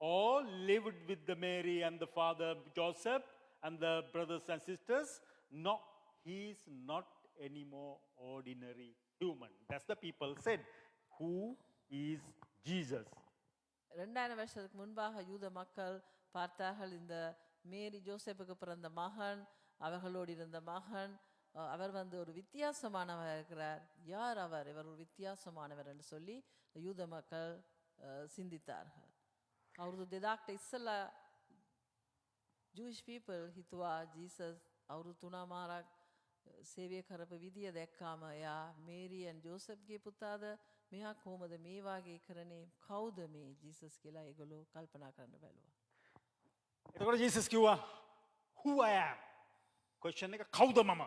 or lived with the Mary and the father Joseph and the brothers and sisters. No, he is not anymore ordinary human. That's the people said. Who is Jesus? 2000 வருஷத்துக்கு முன்பாக யூத மக்கள் பார்த்தார்கள், இந்த மேரி ஜோசப்புக்கு பிறந்த மகன், அவர்களோடு இருந்த மகன், அவர் ஒரு வித்தியாசமானவர் இருக்கிறார். யார் அவர்? இவர் ஒரு வித்தியாசமானவர் என்று சொல்லி யூத மக்கள் சிந்தித்தார்கள். අවුරුදු 2කට ඉස්සලා Jewish people හිතුවා ජීසස් අවුරුදු 3මාරක් සේවය කරපු විදිය දැක්කාම එයා මේරි and ජෝසප්ගේ පුතාද, මෙයා කොහොමද මේ වාගේ කරන්නේ, කවුද මේ ජීසස් කියලා ඒගොල්ලෝ කල්පනා කරන්න බැලුවා. එතකොට ජීසස් කිව්වා, who I am? question එක කවුද මම?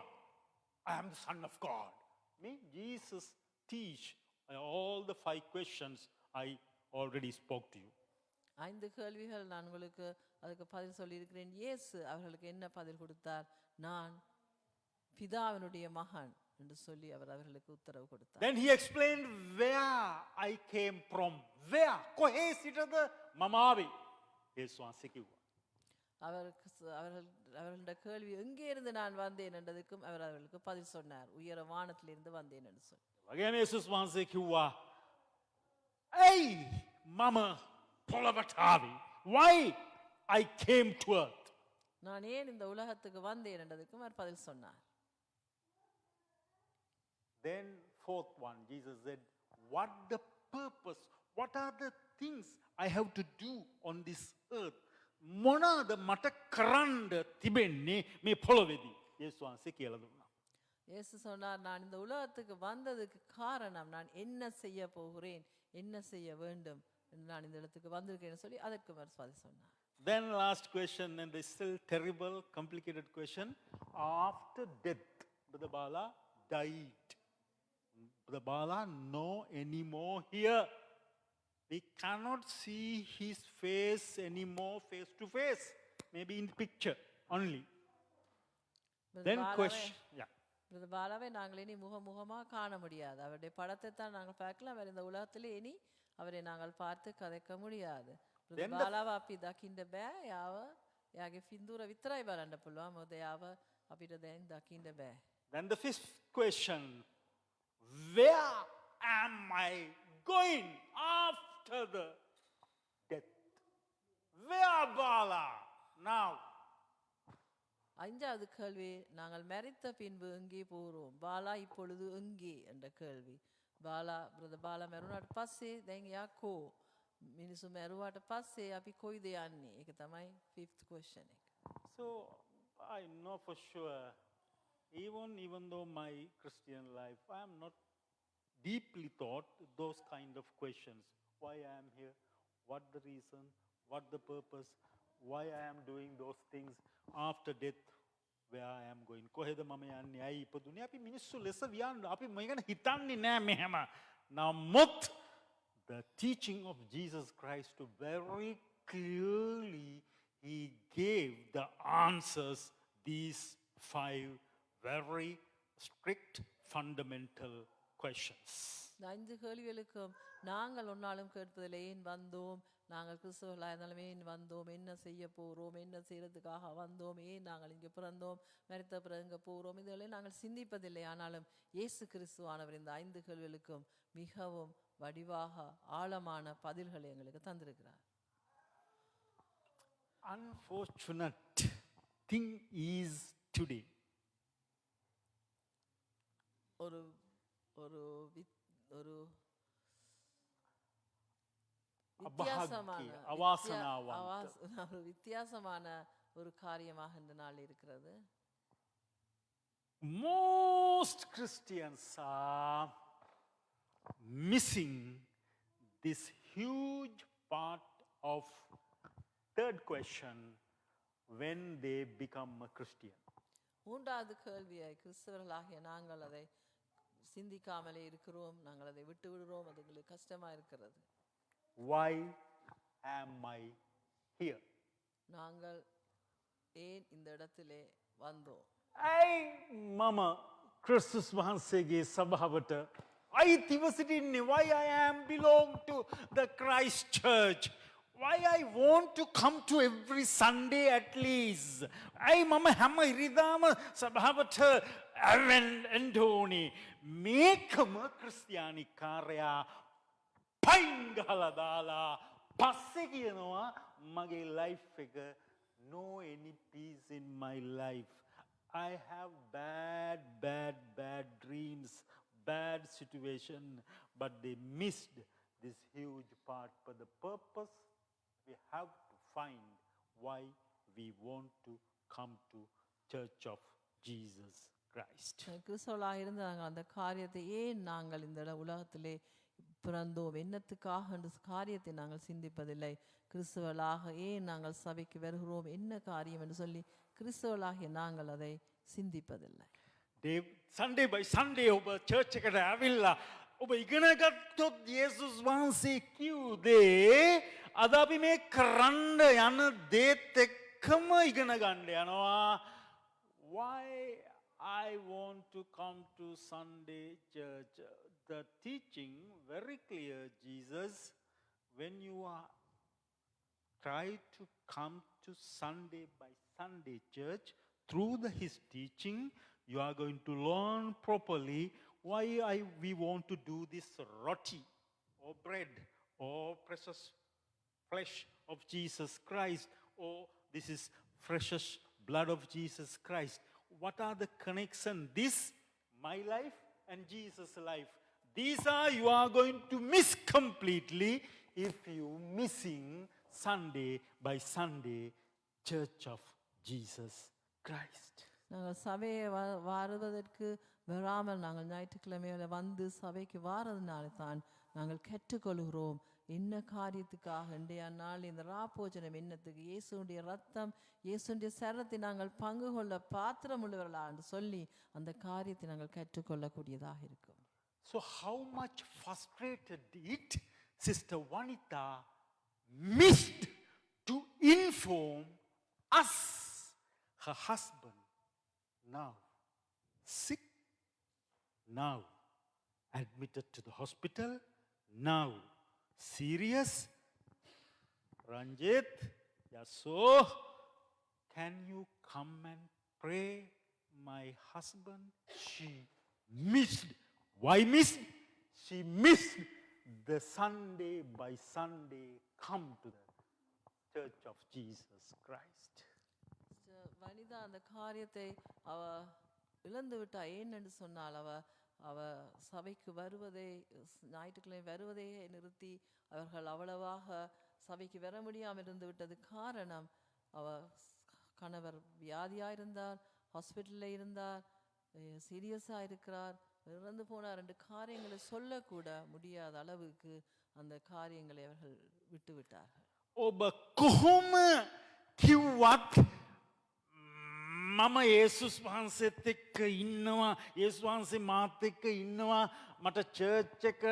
I am the son of God. Me Jesus teach all the 5 questions I already spoke to you. 5 கேள்விகள் நான் உங்களுக்கு அதுக்கு பதில் சொல்லியிருக்கிறேன். இயேசு அவர்களுக்கு என்ன பதில் கொடுத்தார்? நான் பிதாவினுடைய மகன் என்று சொல்லி அவர் அவர்களுக்கு உத்தரவு கொடுத்தார். Then he explained where I came from. Where? කොහේ සිටද මම ආවේ? යේසුස් වහන්සේ කිව්වා. அவர்களுடைய கேள்வி எங்கே இருந்து நான் வந்தேன் என்றதுக்கும் அவர் அவர்களுக்கு பதில் சொன்னார். உயர வானத்திலிருந்து வந்தேன் என்று சொல்லி. වගේම යේසුස් වහන්සේ කිව්වා, "Hey, mama පොළවට ආවේ. Why I came to earth?" நான் ஏன் இந்த உலகத்துக்கு வந்தேன் என்றதுக்கும் அவர் பதில் சொன்னார். Then 4th one, Jesus said, what the purpose? What are the things I have to do on this earth? මොනවාද මට කරන්න තිබෙන්නේ මේ පොළොවේදී? යේසුස් වහන්සේ කියලා දුන්නා. இயேசு சொன்னார், நான் இந்த உலகத்துக்கு வந்ததுக்கு காரணம், நான் என்ன செய்ய போகிறேன், என்ன செய்ய வேண்டும், நான் இந்த இடத்துக்கு வந்திருக்கேன்னு சொல்லி அதற்கு அவர் பதில் சொன்னார். Then last question, and this still terrible, complicated question. After death, Brother Bala died. Brother Bala no anymore here. We cannot see his face anymore face to face. Maybe in the picture only. Then question, yeah. Brother பாலாவை நாங்கள் இனி முகமுகமாக காண முடியாது. அவருடைய படத்தை தான் நாங்கள் பார்க்கலாம். அவர் இந்த உலகத்திலே இனி அவரை நாங்கள் பார்த்து கதைக்க முடியாது. பிரதர் பாலாව අපි දකින්න බෑ. යාව යාගේ පින්තූර විතරයි බලන්න පුළුවන්. මොකද යාව අපිට දැන් දකින්න බෑ. Then the 5th question, where am I going after the death? Where Bala now? 5வது கேள்வி, நாங்கள் மரித்த பின்பு எங்கே போகிறோம்? பாலா இப்பொழுது எங்கே என்ற கேள்வி. பாலா பிரதர் பாலா මරුණාට පස්සේ දැන් එයා කෝ? මිනිස්සු මරුවාට පස්සේ අපි කොයිද යන්නේ? ඒක තමයි 5th question එක. So I know for sure, even though my Christian life, I am not deeply thought those kind of questions. Why I am here? What the reason? What the purpose? Why I am doing those things? After death, where I am going? කොහෙද මම යන්නේ? ඇයි ඉපදුනේ? අපි මිනිස්සු ලෙස වියන්න. අපි මේ ගැන හිතන්නේ නෑ මෙහෙම. නමුත් the teaching of Jesus Christ very clearly he gave the answers, these 5 very strict fundamental questions. இந்த 5 கேள்விகளுக்கும் நாங்கள் ஒன்னாலும் கேட்பதில்லை. ஏன் வந்தோம், நாங்கள் கிறிஸ்தவர்களாக இருந்தாலும் ஏன் வந்தோம், என்ன செய்ய போகிறோம், என்ன செய்யறதுக்காக வந்தோம், ஏன் நாங்கள் இங்கே பிறந்தோம், மரித்த பிறகு இங்கே போகிறோம், இதுகளை நாங்கள் சிந்திப்பதில்லை. ஆனாலும் இயேசு கிறிஸ்துவானவர் இந்த 5 கேள்விகளுக்கும் மிகவும் வடிவாக ஆழமான பதில்களை எங்களுக்கு தந்திருக்கிறார். Unfortunate thing is today, ஒரு ஒரு ஒரு வித்தியாசமான ஒரு வித்தியாசமான ஒரு காரியமாக இந்த நாள் இருக்கிறது. Most Christians are missing this huge part of third question when they become a Christian. மூன்றாவது கேள்வியை கிறிஸ்தவர்களாகிய நாங்கள் அதை சிந்திக்காமலே இருக்கிறோம், நாங்கள் அதை விட்டு விடுறோம், அது எங்களுக்கு கஷ்டமா இருக்கிறது. Why am I here? நாங்கள் ஏன் இந்த இடத்திலே வந்தோம்? Mama Christus Vahansege Sabhavata. Why I am belong to the Christ Church. Why I want to come to every Sunday at least. Mama Hamma Iridama Sabhavata Aaron Antoni. Make a Christiani Karya. Pangaladala. Passeginoa. Mage life figure. No any peace in my life. I have bad dreams, bad situation, but they missed this huge part. But the purpose, we have to find why we want to come to Church of Jesus Christ. கிறிஸ்தவர்களாக இருந்து நாங்கள் அந்த காரியத்தை ஏன் நாங்கள் இந்த உலகத்திலே பிறந்தோம், என்னத்துக்காக என்ற காரியத்தை நாங்கள் சிந்திப்பதில்லை. கிறிஸ்தவர்களாக ஏன் நாங்கள் சபைக்கு வருகிறோம், என்ன காரியம் என்று சொல்லி கிறிஸ்தவர்களாகிய நாங்கள் அதை சிந்திப்பதில்லை. Sunday by Sunday over church එකට ඇවිල්ලා ඔබ ඉගෙන ගත්තොත් යේසුස් වහන්සේ කිව්වේ අද අපි මේ කරන්න යන දේත් එක්කම ඉගෙන ගන්න යනවා. Why I want to come to Sunday church? The teaching very clear, Jesus, when you are try to come to Sunday by Sunday church, through his teaching, you are going to learn properly why we want to do this roti or bread or precious flesh of Jesus Christ, or this is precious blood of Jesus Christ. What are the connection? This, my life and Jesus' life. These are you are going to miss completely if you missing Sunday by Sunday Church of Jesus Christ. நாங்கள் சபையை வருவதற்கு வராமல் நாங்கள் ஞாயிற்றுக்கிழமையில வந்து சபைக்கு வாரதுனால தான் நாங்கள் கற்றுக்கொள்கிறோம் என்ன காரியத்துக்காக இன்றைய நாள் இந்த ராப்போஜனம் என்னத்துக்கு, இயேசுடைய ரத்தம் இயேசுடைய சரத்தை நாங்கள் பங்கு கொள்ள பாத்திரம் உள்ளவர்களா என்று சொல்லி அந்த காரியத்தை நாங்கள் கற்றுக்கொள்ளக்கூடியதாக இருக்கும். So how much frustrated it Sister Vanita missed to inform us, her husband now sick, now admitted to the hospital, now serious. Ranjit, Yaso, can you come and pray my husband? She missed. Why missed? She missed the Sunday by Sunday come to the Church of Jesus Christ. Vanitha அந்த காரியத்தை அவ இழந்து விட்டா. ஏன்னு சொன்னால் அவ சபைக்கு வருவதை, ஞாயிற்றுக்கிழமை வருவதை நிறுத்தி அவர்கள் அவ்வளவாக சபைக்கு வர முடியாமல் இருந்து விட்டது. காரணம் அவ கணவர் வியாதியாக இருந்தார், ஹாஸ்பிட்டலில் இருந்தார், சீரியஸாக இருக்கிறார், இறந்து போனார் என்று காரியங்களை சொல்லக்கூட முடியாத அளவுக்கு அந்த காரியங்களை அவர்கள் விட்டு விட்டார்கள். ඔබ කොහොම කිව්වත් මම යේසුස් වහන්සේත් එක්ක ඉන්නවා, යේසුස් වහන්සේ මාත් එක්ක ඉන්නවා, මට චර්ච් එක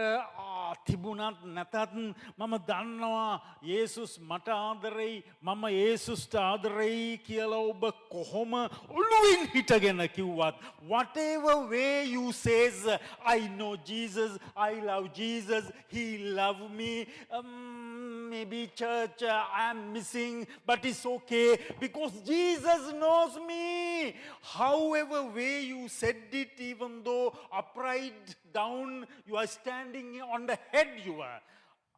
තිබුණත් නැතත් මම දන්නවා යේසුස් මට ආදරෙයි, මම යේසුස්ට ආදරෙයි කියලා ඔබ කොහොම ඔළුවෙන් හිටගෙන කිව්වත්, whatever way you says, I know Jesus, I love Jesus, he love me, maybe church I am missing, but it's okay because Jesus knows me. However way you said it, even though upright down you are standing on the head, you are,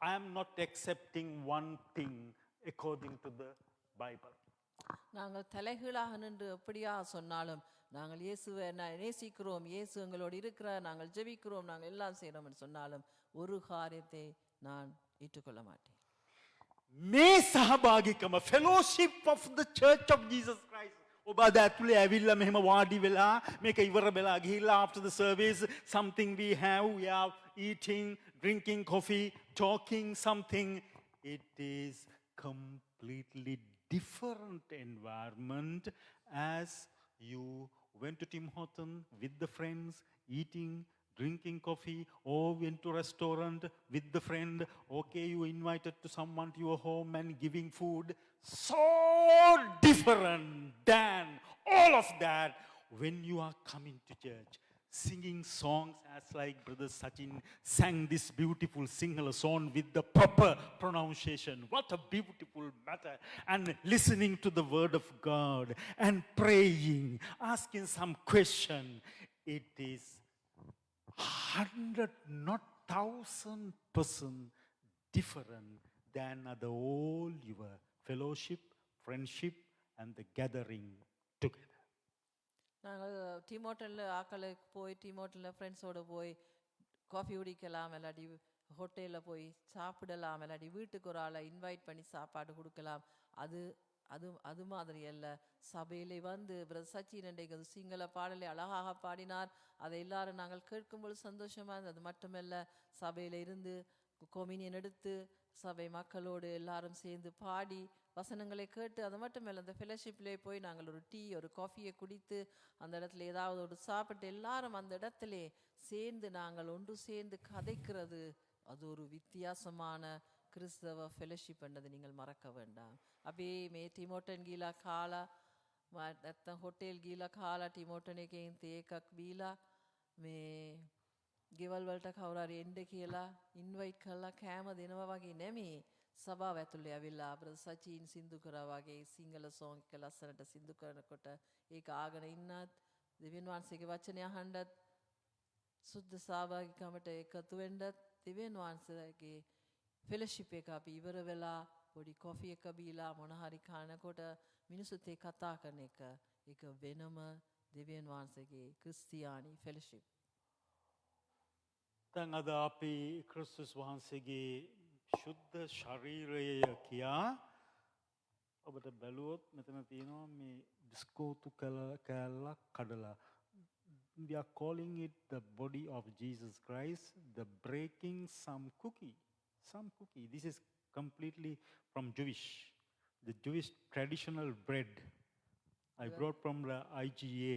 I am not accepting one thing according to the Bible. நாங்கள் தலைகீழாக நின்று எப்படியா சொன்னாலும் நாங்கள் இயேசுவை நேசிக்கிறோம், இயேசு எங்களோடு இருக்கிறார், நாங்கள் ஜெபிக்கிறோம், நாங்கள் எல்லாம் செய்கிறோம் என்று சொன்னாலும் ஒரு காரியத்தை நான் ஏற்றுக்கொள்ள மாட்டேன். මේ සහභාගිකම fellowship of the church of Jesus Christ. ඔබ අද ඇතුලේ ඇවිල්ලා මෙහෙම වාඩි වෙලා මේක ඉවර වෙලා ගිහිල්ලා after the service something we are eating, drinking coffee, talking something. It is completely different environment as you went to Tim Horton with the friends, eating, drinking coffee, or went to restaurant with the friend. Okay, you invited to someone to your home and giving food. So different than all of that when you are coming to church. Singing songs as like Brother Sachin sang this beautiful Sinhala song with the proper pronunciation. What a beautiful matter. And listening to the word of God and praying, asking some question. It is 100, not 1,000% different than the all your fellowship, friendship, and the gathering together. நாங்கள் டிமோட்டனில் ஆக்களுக்கு போய் டிமோட்டனில் ஃப்ரெண்ட்ஸோடு போய் coffee குடிக்கலாம் இல்லாட்டி ஹோட்டலில் போய் சாப்பிடலாம் இல்லாட்டி வீட்டுக்கு ஒரு ஆளை இன்வைட் பண்ணி சாப்பாடு கொடுக்கலாம். அது அது அது மாதிரி அல்ல. சபையிலே வந்து பிரதர் சச்சின் இன்றைக்கு சிங்கள பாடலை அழகாக பாடினார். அதை எல்லாரும் நாங்கள் கேட்கும்போது சந்தோஷமாக இருந்தது. அது மட்டுமல்ல, சபையில் இருந்து கொமினியன் எடுத்து சபை மக்களோடு எல்லாரும் சேர்ந்து பாடி வசனங்களை கேட்டு, அது மட்டுமல்ல அந்த ஃபெலோஷிப்லேயே போய் நாங்கள் ஒரு டீ ஒரு காஃபியை குடித்து அந்த இடத்துல ஏதாவது ஒரு சாப்பிட்டு எல்லாரும் அந்த இடத்துல சேர்ந்து நாங்கள் ஒன்று சேர்ந்து கதைக்கிறது, அது ஒரு வித்தியாசமான கிறிஸ்தவ ஃபெலோஷிப் என்றது நீங்கள் மறக்க வேண்டாம். අපි මේ ටිමෝටන් ගීලා කාලා නැත්තම් හොටෙල් ගීලා කාලා ටිමෝටන් එකෙන් තේ එකක් බීලා මේ ගෙවල් වලට කවුරු හරි එන්න කියලා ඉන්වයිට් කරලා කෑම දෙනවා වගේ නෙමෙයි. සභාව ඇතුලේ ඇවිල්ලා බ්‍රදර් සචින් සින්දු කරා වගේ සිංගල සෝංග් එක ලස්සනට සින්දු කරනකොට ඒක ආගෙන ඉන්නත් දෙවියන් වහන්සේගේ වචනය අහන්නත් සුද්ධ සහභාගීකමට එකතු වෙන්නත් දෙවියන් වහන්සේගේ ෆෙලෝෂිප් එක අපි ඉවර වෙලා පොඩි කොෆි එක බීලා මොන හරි කනකොට මිනිස්සුත් එක්ක කතා කරන එක ඒක වෙනම දෙවියන් වහන්සේගේ ක්‍රිස්තියානි ෆෙලෝෂිප්. දැන් අද අපි ක්‍රිස්තුස් වහන්සේගේ ශුද්ධ ශරීරය කියා ඔබට බැලුවොත් මෙතන තියෙනවා මේ බිස්කෝතු කෑල්ලක් කඩලා. We are calling it the body of Jesus Christ, the breaking some cookie. This is completely from Jewish, the Jewish traditional bread. I brought from the IGA.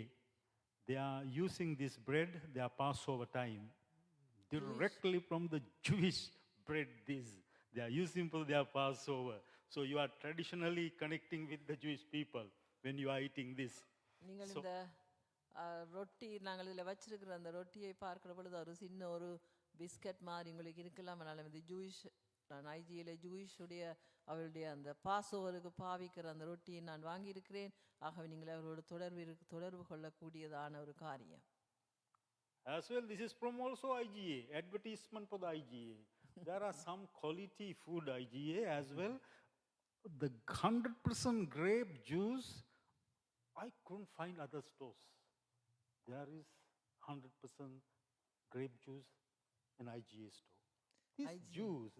They are using this bread, their Passover time, directly from the Jewish bread. This they are using for their Passover. So you are traditionally connecting with the Jewish people when you are eating this. நீங்கள் இந்த ரொட்டி நாங்கள் இதில் வச்சிருக்கிற அந்த ரொட்டியை பார்க்கிற பொழுது ஒரு சின்ன ஒரு பிஸ்கட் மாதிரி உங்களுக்கு இருக்கலாம். அதனால் இந்த ஜூயிஷ் ஐஜியில் ஜூயிஷுடைய அவருடைய அந்த பாசோவருக்கு பாவிக்கிற அந்த ரொட்டியை நான் வாங்கியிருக்கிறேன். ஆகவே நீங்கள் அவரோட தொடர்பு கொள்ளக்கூடியதான ஒரு காரியம். As well, this is from also IGA, advertisement for the IGA. There are some quality food IGA as well. The 100% grape juice, I couldn't find other stores. There is 100% grape juice in IGA store. This juice,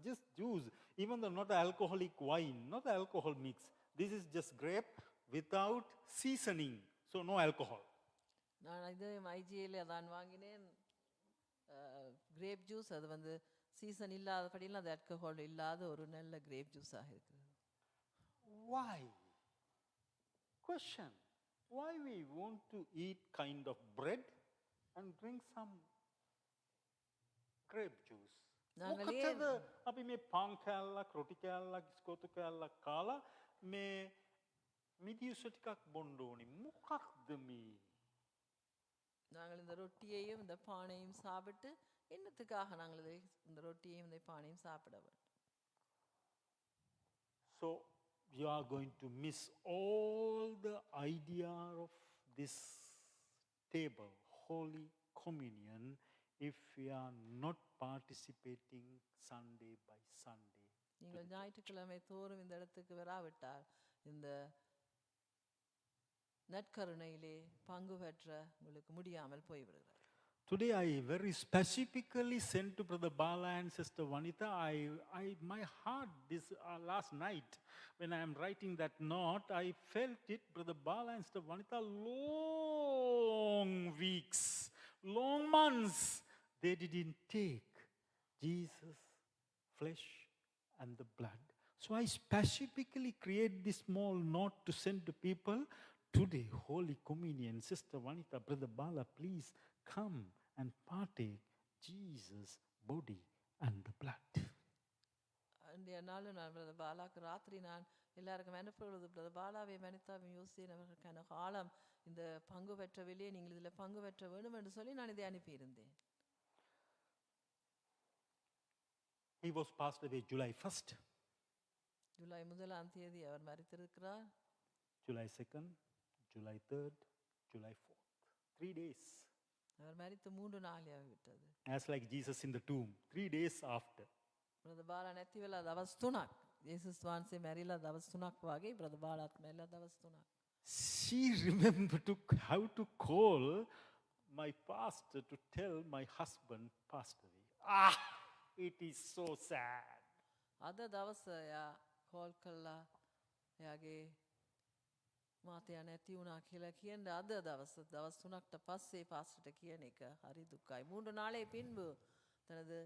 just juice, even though not alcoholic wine, not alcohol mix. This is just grape without seasoning, so no alcohol. நான் இது ஐஜியில் அதான் வாங்கினேன் grape juice. அது வந்து season இல்லாதபடியில் அது alcohol இல்லாத ஒரு நல்ல கிரேப் ஜூஸாக இருக்குது. Why? Question. Why we want to eat kind of bread and drink some grape juice? මොකටද අපි මේ පාන් කෑල්ලක් රොටි කෑල්ලක් ස්කෝතු කෑල්ලක් කාලා මේ මිදියුස ටිකක් බොන්න ඕනි? මොකක්ද මේ? நாங்கள் இந்த ரொட்டியையும் இந்த பானையும் சாப்பிட்டு என்னத்துக்காக நாங்கள் இந்த ரொட்டியையும் இந்த பானையும் சாப்பிட வேண்டும்? So you are going to miss all the idea of this table, Holy Communion, if we are not participating Sunday by Sunday. நீங்கள் ஞாயிற்றுக்கிழமை தோறும் இந்த இடத்துக்கு வராவிட்டால் இந்த நற்கருணையிலே பங்கு பெற்ற உங்களுக்கு முடியாமல் போய்விடுகிறார். Today I very specifically sent to Brother Bala and Sister Vanita. My heart this last night when I am writing that note, I felt it, Brother Bala and Sister Vanita, long weeks, long months, they didn't take Jesus' flesh and the blood. So I specifically create this small note to send to people. Today, Holy Communion, Sister Vanita, Brother Bala, please come and partake Jesus' body and the blood. இன்றைய நாளும் நான் brother பாலாக்கு ராத்திரி நான் எல்லாருக்கும் அனுப்புறது brother பாலாவை மனிதாவை யோசி அவர்களுக்கான காலம் இந்த பங்கு பெற்றவில்லையே நீங்கள் இதில் பங்கு பெற்ற வேண்டும் என்று சொல்லி நான் இதை அனுப்பியிருந்தேன். He was passed away July 1st. July 1 our மரித்திருக்கிறார். July 2nd, July 3rd, July 4th. 3 days. அவர் மரித்து 3 நாள் ஆகிவிட்டது. As like Jesus in the tomb, 3 days after. Brother Bala නැති වෙලා දවස් 3ක්. යේසුස් වහන්සේ මැරිලා දවස් 3ක් වගේ பிரதர் பாலாත් මැරිලා දවස් 3ක්. She remembered how to call my pastor to tell my husband passed away. It is so sad. අද දවස එයා කෝල් කළා එයාගේ මාතයා නැති වුණා කියලා කියන්නේ අද දවස් 3කට පස්සේ පාස්ටර්ට කියන එක හරි දුකයි. 3 நாளே பின்பு தனது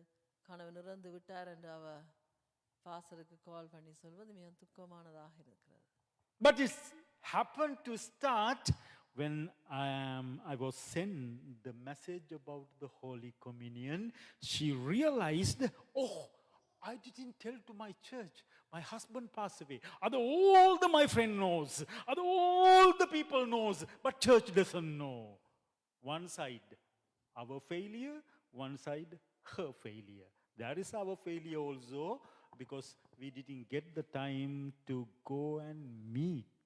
கணவன் இறந்து விட்டார் என்று அவ பாஸ்டருக்கு கால் பண்ணி சொல்வது மிக துக்கமானதாக இருக்கிறது. But it happened to start when I was sent the message about the Holy Communion. She realized, I didn't tell to my church. My husband passed away. My friend knows. All the people knows. But church doesn't know. One side, our failure. One side, her failure. That is our failure also because we didn't get the time to go and meet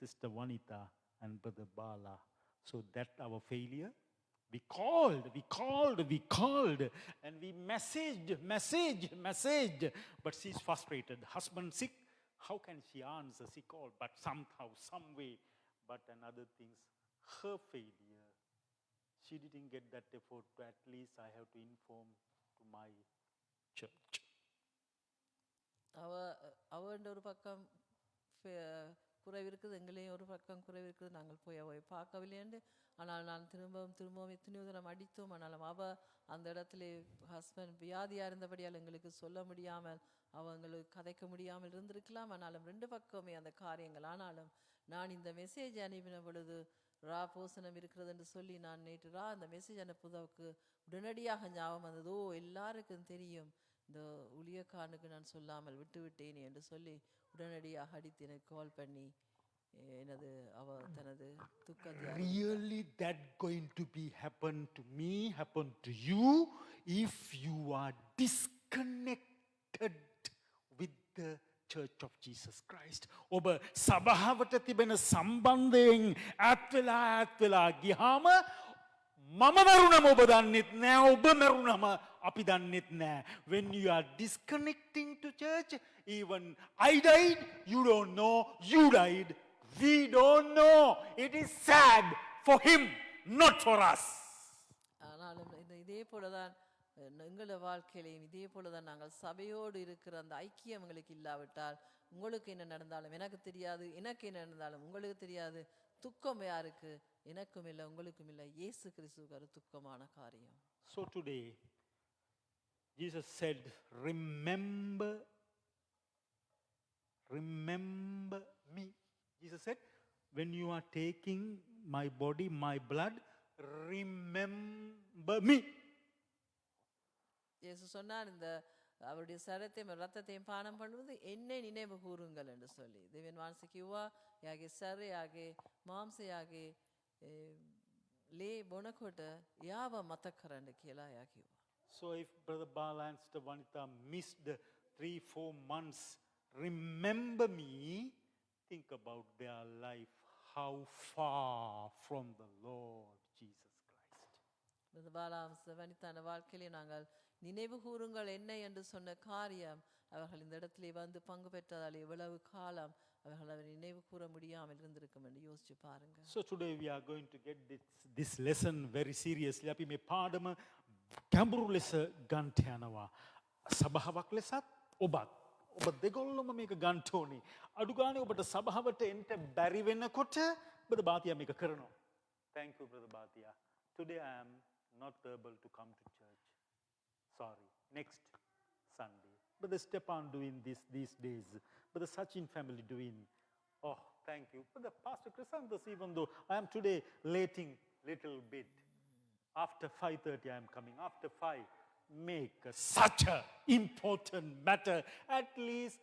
Sister Vanita and Brother Bala. So that our failure. We called, and we messaged, but she's frustrated. Husband sick, how can she answer? She called, but somehow, some way, but another things, her failure. She didn't get that effort to at least I have to inform to my church. அவன் ஒரு பக்கம் குறைவு இருக்குது, எங்களையும் ஒரு பக்கம் குறைவு இருக்குது. நாங்கள் போய் அவை பார்க்கவில்லைண்டு. ஆனால் நான் திரும்பவும் எத்தனையோ தூரம் அடித்தோம். ஆனாலும் அந்த இடத்துல ஹஸ்பண்ட் வியாதியாக இருந்தபடியால் எங்களுக்கு சொல்ல முடியாமல் அவங்களுக்கு கதைக்க முடியாமல் இருந்திருக்கலாம். ஆனாலும் 2 பக்கமே அந்த காரியங்கள். ஆனாலும் நான் இந்த மெசேஜ் அனுப்பின பொழுது போசனம் இருக்கிறது என்று சொல்லி நான் நேற்று அந்த மெசேஜ் அனுப்புவதற்கு உடனடியாக ஞாபகம் வந்தது. எல்லாருக்கும் தெரியும், இந்த ஊழியக்காரனுக்கு நான் சொல்லாமல் விட்டுவிட்டேனே என்று சொல்லி உடனடியாக அடித்து எனக்கு கால் பண்ணி தனது துக்கத்தை Really that going to be happen to me, happen to you if you are disconnected with the Church of Jesus Christ. ඔබ සභාවට තිබෙන සම්බන්ධයෙන් ඈත් වෙලා ගියාම මම මරුණම ඔබ දන්නෙත් නෑ, ඔබ මරුණම අපි දන්නෙත් නෑ. When you are disconnecting to church, even I died, you don't know, you died, we don't know. It is sad for him, not for us. ஆனாலும் இதே போலதான் எங்களோட வாழ்க்கையிலையும் இதே போலதான் நாங்கள் சபையோடு இருக்கிற அந்த ஐக்கியம் எங்களுக்கு இல்லாவிட்டால் உங்களுக்கு என்ன நடந்தாலும் எனக்கு தெரியாது, எனக்கு என்ன நடந்தாலும் உங்களுக்கு தெரியாது. துக்கம் யாருக்கு? எனக்கும் இல்லை, உங்களுக்கும் இல்லை. இயேசு கிறிஸ்துவுக்கு ஒரு துக்கமான காரியம். So today Jesus said, remember me. Jesus said, when you are taking my body, my blood, remember me. இயேசு சொன்னார், இந்த அவருடைய சரத்தையும் ரத்தத்தையும் පාனம் பண்ணுவது என்னை நினைவு கூறுங்கள் என்று சொல்லி. දෙවියන් වහන්සේ කිව්වා එයාගේ සරය, එයාගේ මාංශය, එයාගේ ලේ බොනකොට යාව මතක් කරන්න කියලා එයා කිව්වා. So if Brother Bala and Sister Vanita missed 3-4 months, remember me, think about their life, how far from the Lord Jesus Christ. Brother Bala வனிதான வாழ்க்கையிலே நாங்கள் நினைவு கூறுங்கள் என்ன என்று சொன்ன காரியம், அவர்கள் இந்த இடத்திலே வந்து பங்கு பெற்றதால் எவ்வளவு காலம் அவர்கள் அவரை நினைவு கூற முடியாமல் இருந்திருக்கும் என்று யோசிச்சு பாருங்க. So today we are going to get this lesson very seriously. අපි මේ පාඩම ගැඹුරු ලෙස ගන්ට යනවා. සභාවක් ලෙසත් ඔබත් ඔබ දෙගොල්ලම මේක ගන්ට ඕනේ. අඩු ගානේ ඔබට සභාවට එන්න බැරි වෙනකොට බද බාතියා මේක කරනවා. Thank you brother Bhatia. Today I am not able to come to church. Sorry. Next Sunday. But the Stepan doing this these days. But the Sachin family doing. Oh, thank you. But the Pastor Chrysanthus, even though I am today lating little bit. After 5:30 I am coming. After 5, make such a important matter. At least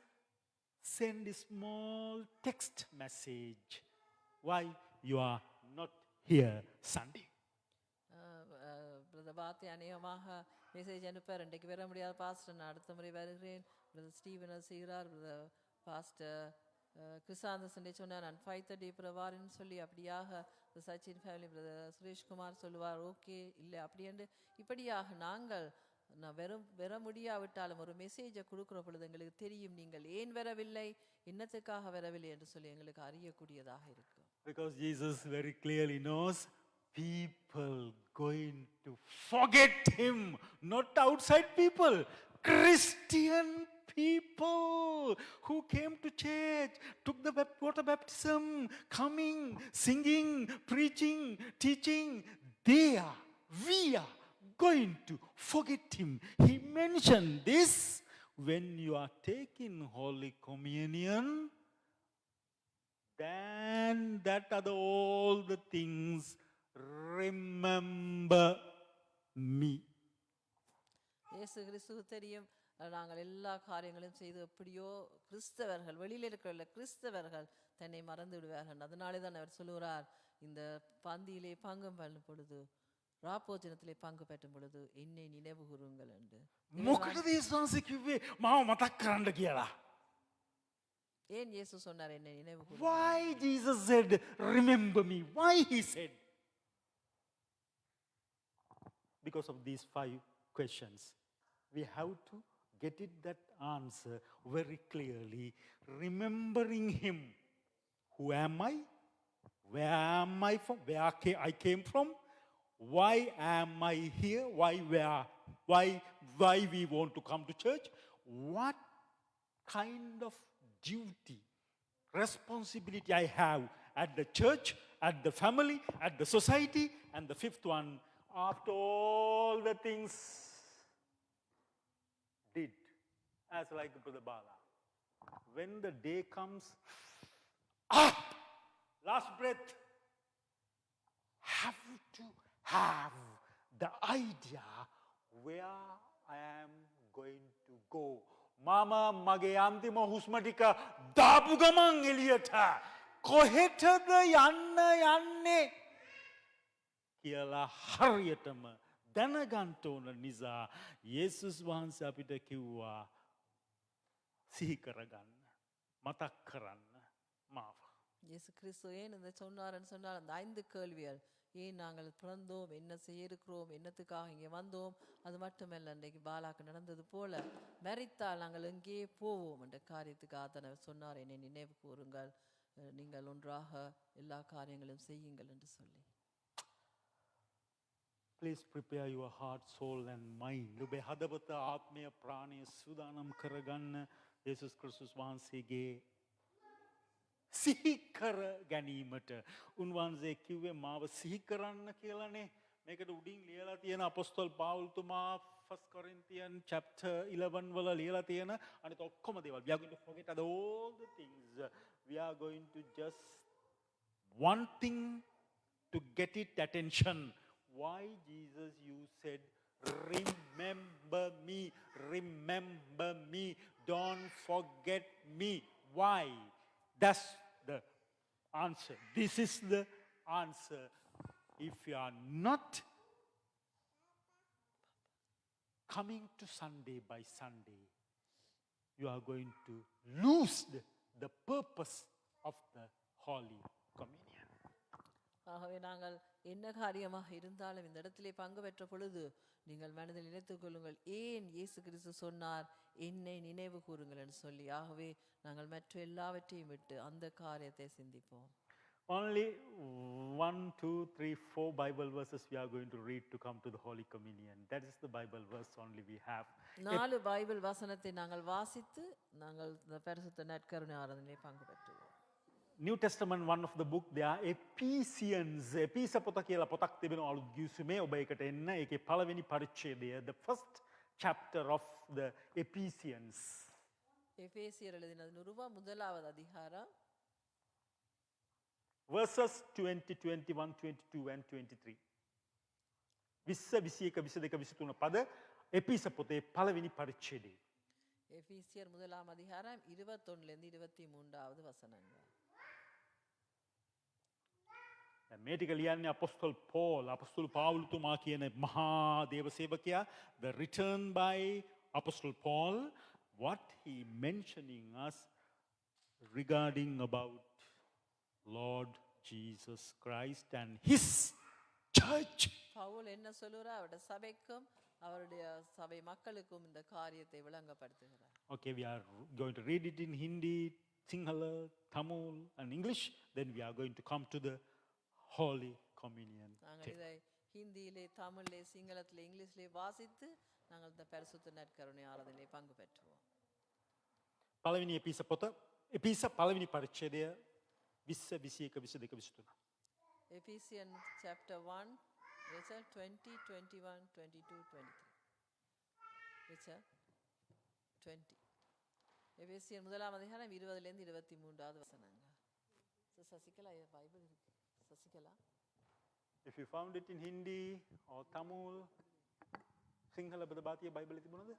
send a small text message. Why you are not here Sunday. Brother பாத்தி அநேகமாக message அனுப்பார். இன்றைக்கு வர முடியாத pastor, நான் அடுத்த முறை வருகிறேன். Brother Steven செய்கிறார். பிரதர் பாஸ்டர் கிருஷாந்தசண்டே சொன்னார் நான் 5:30 பிரவாரின்னு சொல்லி, அப்படியாக சச்சின் ஃபேமிலி பிரதர் சுரேஷ்குமார் சொல்லுவார் ஓகே இல்லை அப்படி என்று. இப்படியாக நாங்கள் நான் வர முடியாவிட்டாலும் ஒரு மெசேஜை கொடுக்குற பொழுது எங்களுக்கு தெரியும் நீங்கள் ஏன் வரவில்லை, என்னத்துக்காக வரவில்லை என்று சொல்லி எங்களுக்கு அறியக்கூடியதாக இருக்கும். Because Jesus very clearly knows people going to forget him, not outside people, Christian people who came to church, took the water baptism, coming, singing, preaching, teaching, we are going to forget him. He mentioned this when you are taking Holy Communion. Then that are all the things, remember me. இயேசு கிறிஸ்துவுக்கு தெரியும் நாங்கள் எல்லா காரியங்களையும் செய்து எப்படியோ கிறிஸ்தவர்கள் வெளியில் இருக்கிற கிறிஸ்தவர்கள் தன்னை மறந்து விடுவார்கள். அதனாலே தான் அவர் சொல்லுகிறார், இந்த பந்தியிலே பங்கு பண்ணும் பொழுது ராப்போஜனத்திலே பங்கு பெற்றும் பொழுது என்னை நினைவு கூறுங்கள் என்று. මොකටද යේසුස් කිව්වේ මාව මතක් කරන්න කියලා? ஏன் இயேசு சொன்னார் என்னை நினைவு கூறு? Why Jesus said remember me? Why he said? Because of these 5 questions. We have to get it that answer very clearly. Remembering him. Who am I? Where am I from? Where I came from? Why am I here? Why we want to come to church? What kind of duty, responsibility I have at the church, at the family, at the society, and the 5th one, after all the things did, as like Brother Bala. When the day comes, last breath, have to have the idea where I am going to go. Mama mage antima husma tika දාපු ගමන් එළියට කොහෙටද යන්න යන්නේ කියලා හරියටම දැනගන්න ඕන නිසා යේසුස් වහන්සේ අපිට කිව්වා සිහි කරගන්න මතක් කරන්න මාව. இயேசு கிறிஸ்து ஏன் இந்த சொன்னார்னு சொன்னால் அந்த 5 கேள்விகள், ஏன் நாங்கள் பிறந்தோம், என்ன செய்ய இருக்கிறோம், என்னத்துக்காக இங்கே வந்தோம், அது மட்டுமல்ல அன்றைக்கு பாலாக்கு நடந்தது போல மரித்தால் நாங்கள் எங்கே போவோம் என்ற காரியத்துக்காக தான் சொன்னார் என்னை நினைவு கூறுங்கள், நீங்கள் ஒன்றாக எல்லா காரியங்களும் செய்யுங்கள் என்று சொல்லி. Please prepare your heart, soul and mind. ඔබේ හදවත ආත්මය ප්‍රාණය සූදානම් කරගන්න යේසුස් ක්‍රිස්තුස් වහන්සේගේ සිහි කර ගැනීමට. උන්වහන්සේ කිව්වේ මාව සිහි කරන්න කියලානේ. මේකට උඩින් ලියලා තියෙන අපොස්තල් පාවුල්තුමා 1 Corinthians chapter 11 වල ලියලා තියෙන අනිත් ඔක්කොම දේවල්. We are going to forget all the things. We are going to just wanting to get it attention. Why Jesus you said remember me, remember me, don't forget me. Why? That's the answer. This is the answer. If you are not coming to Sunday by Sunday, you are going to lose the purpose of the Holy Communion. ஆகவே நாங்கள் என்ன காரியமாக இருந்தாலும் இந்த இடத்திலே பங்கு பெற்ற பொழுது நீங்கள் மனதில் நினைத்துக் கொள்ளுங்கள், ஏன் இயேசு கிறிஸ்து சொன்னார் என்னை நினைவு கூறுங்கள் என்று சொல்லி. ஆகவே நாங்கள் மற்ற எல்லாவற்றையும் விட்டு அந்த காரியத்தை சிந்திப்போம். Only 1, 2, 3, 4 Bible verses we are going to read to come to the Holy Communion. That is the Bible verse only we have. 4 Bible வசனத்தை நாங்கள் வாசித்து நாங்கள் இந்த பரிசுத்த நற்கருணை ஆராதனையிலே பங்கு பெற்றுவோம். New Testament, one of the book, they are Ephesians. Ephesians පොත කියලා පොතක් තිබෙනවා අලුත් ගිවිසුමේ. ඔබ ඒකට එන්න. ඒකේ පළවෙනි පරිච්ඡේදය, the first chapter of the Ephesians. எபேசியர் எழுதினது நிருபம் 1வது அதிகாரம் verses 20, 21, 22 and 23. 20, 21, 22, 23 පද එපිස පොතේ පළවෙනි පරිච්ඡේදය. எபேசியர் 1ம் அதிகாரம் 21லிருந்து 23வது வசனங்கள். මේ ටික ලියන්නේ අපොස්තල් පෝල්, අපොස්තල් පාවුලුතුමා කියන මහා දේව සේවකයා, the written by Apostle Paul, what he mentioning us regarding about Lord Jesus Christ and his church. Pavul என்ன சொல்லுகிறார்? அவருடைய சபைக்கும் அவருடைய சபை மக்களுக்கும் இந்த காரியத்தை விளங்கப்படுத்துகிறார். Okay, we are going to read it in Hindi, Sinhala, Tamil and English. Then we are going to come to the Holy Communion. நாங்கள் இதை ஹிந்தியிலே, தமிழிலே, சிங்களத்திலே, இங்கிலீஷிலே வாசித்து நாங்கள் இந்த பரிசுத்த நற்கருணை ஆராதனையிலே பங்கு பெற்றுவோம். පළවෙනි එපිස පොත, එපිස පළවෙනි පරිච්ඡේදය 20, 21, 22, 23. Ephesians chapter 1, Richard 20, 21, 22, 23. Richard 20. எபேசியர் 1ம் அதிகாரம் 20லிருந்து 23வது வசனங்கள். சசிகலா பைபிள் இருக்கு. Sasikala, If you found it in Hindi or Tamil, Sinhala බදබාතිය බයිබලෙ තිබුණද?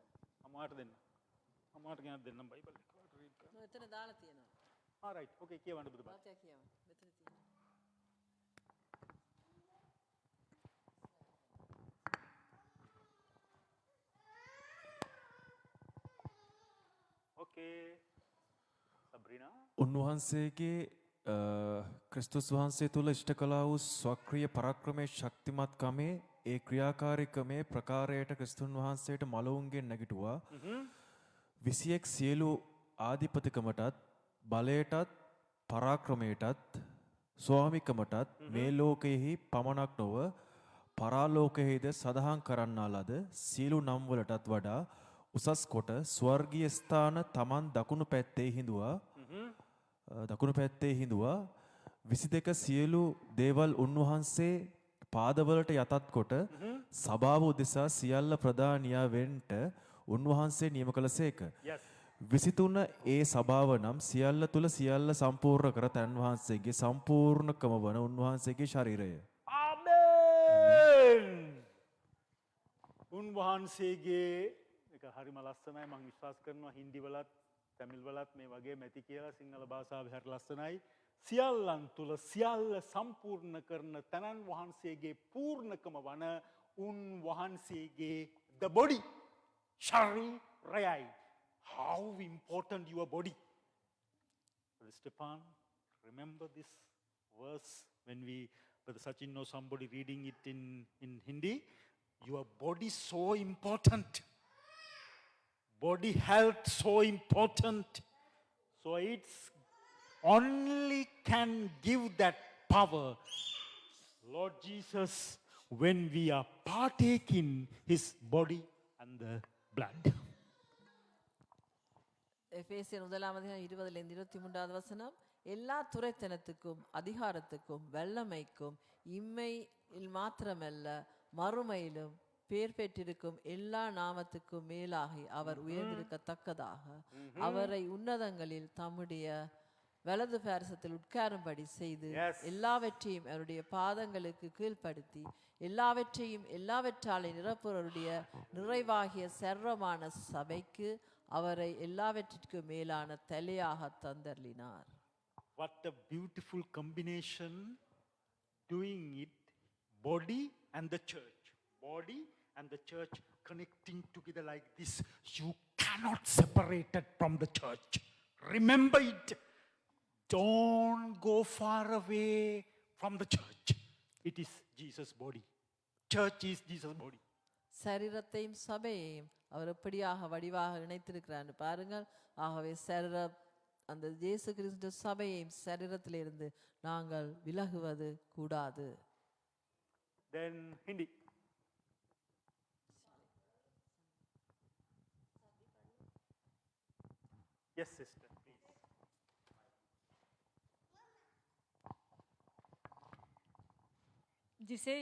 අමාට දෙන්න. අමාට ගෙනත් දෙන්නම් බයිබල් එක. read කරන්න. එතන දාලා තියෙනවා. All right. Okay, කියවන්න බදබාතිය. වාක්‍යය කියවන්න. මෙතන තියෙනවා. Okay. Sabrina. උන්වහන්සේගේ ක්‍රිස්තුස් වහන්සේ තුළ ඉෂ්ට කළා වූ ස්වක්‍රීය පරාක්‍රමයේ ශක්තිමත්කමේ ඒ ක්‍රියාකාරීකමේ ප්‍රකාරයට ක්‍රිස්තුන් වහන්සේට මලවුන්ගෙන් නැගිටුවා. 21 සියලු ආධිපතිකමටත් බලයටත් පරාක්‍රමයටත් ස්වාමිකමටත් මේ ලෝකයෙහි පමණක් නොව පරාලෝකයෙහිද සදහන් කරන්නා ලද සියලු නම් වලටත් වඩා උසස් කොට ස්වර්ගීය ස්ථාන තමන් දකුණු පැත්තේ හිඳුවා. 22 සියලු දේවල් උන්වහන්සේ පාදවලට යටත් කොට සභාව උදෙසා සියල්ල ප්‍රධානියා වෙන්ට උන්වහන්සේ නියම කළසේක. Yes. 23 ඒ සභාව නම් සියල්ල තුල සියල්ල සම්පූර්ණ කර තන් වහන්සේගේ සම්පූර්ණකම වන උන්වහන්සේගේ ශරීරය. Amen. උන්වහන්සේගේ එක හරිම ලස්සනයි. මම විශ්වාස කරනවා හින්දි වලත් තමිල් වලත් මේ වගේ මැති කියලා සිංහල භාෂාවේ හරි ලස්සනයි. සියල්ලන් තුල සියල්ල සම්පූර්ණ කරන තනන් වහන්සේගේ පූර්ණකම වන උන්වහන්සේගේ the body ශරීරයයි. How important your body. Brother Stepan, remember this verse when Brother Sachin knows somebody reading it in Hindi. Your body so important. Body health so important. So it's only can give that power, Lord Jesus, when we are partaking his body and the blood. எபேசியர் 1ம் அதிகாரம் 20லிருந்து 23வது வசனம். எல்லா துரைத்தனத்துக்கும் அதிகாரத்துக்கும் வல்லமைக்கும் இம்மையில் மாத்திரமல்ல மறுமையிலும் பேர் பெற்றிருக்கும் எல்லா நாமத்துக்கும் மேலாகி அவர் உயர்ந்திருக்கத்தக்கதாக அவரை உன்னதங்களில் தம்முடைய வலது பாரசத்தில் உட்காரும்படி செய்து எல்லாவற்றையும் அவருடைய பாதங்களுக்கு கீழ்ப்படுத்தி எல்லாவற்றையும் எல்லாவற்றாலே நிரப்புவருடைய நிறைவாகிய சர்வமான சபைக்கு அவரை எல்லாவற்றிற்கும் மேலான தலையாக தந்தருளினார். What a beautiful combination, doing it, body and the church. Body and the church connecting together like this. You cannot separate it from the church. Remember it. Don't go far away from the church. it is Jesus' body. Church is Jesus' body. சரீரத்தையும் சபையையும் அவர் எப்படியாக வடிவாக இணைத்திருக்கிறான்னு பாருங்கள். ஆகவே அந்த இயேசு கிறிஸ்து சபையையும் சரீரத்திலிருந்து நாங்கள் விலகுவது கூடாது. Then Hindi. Yes, sister, please. जिसे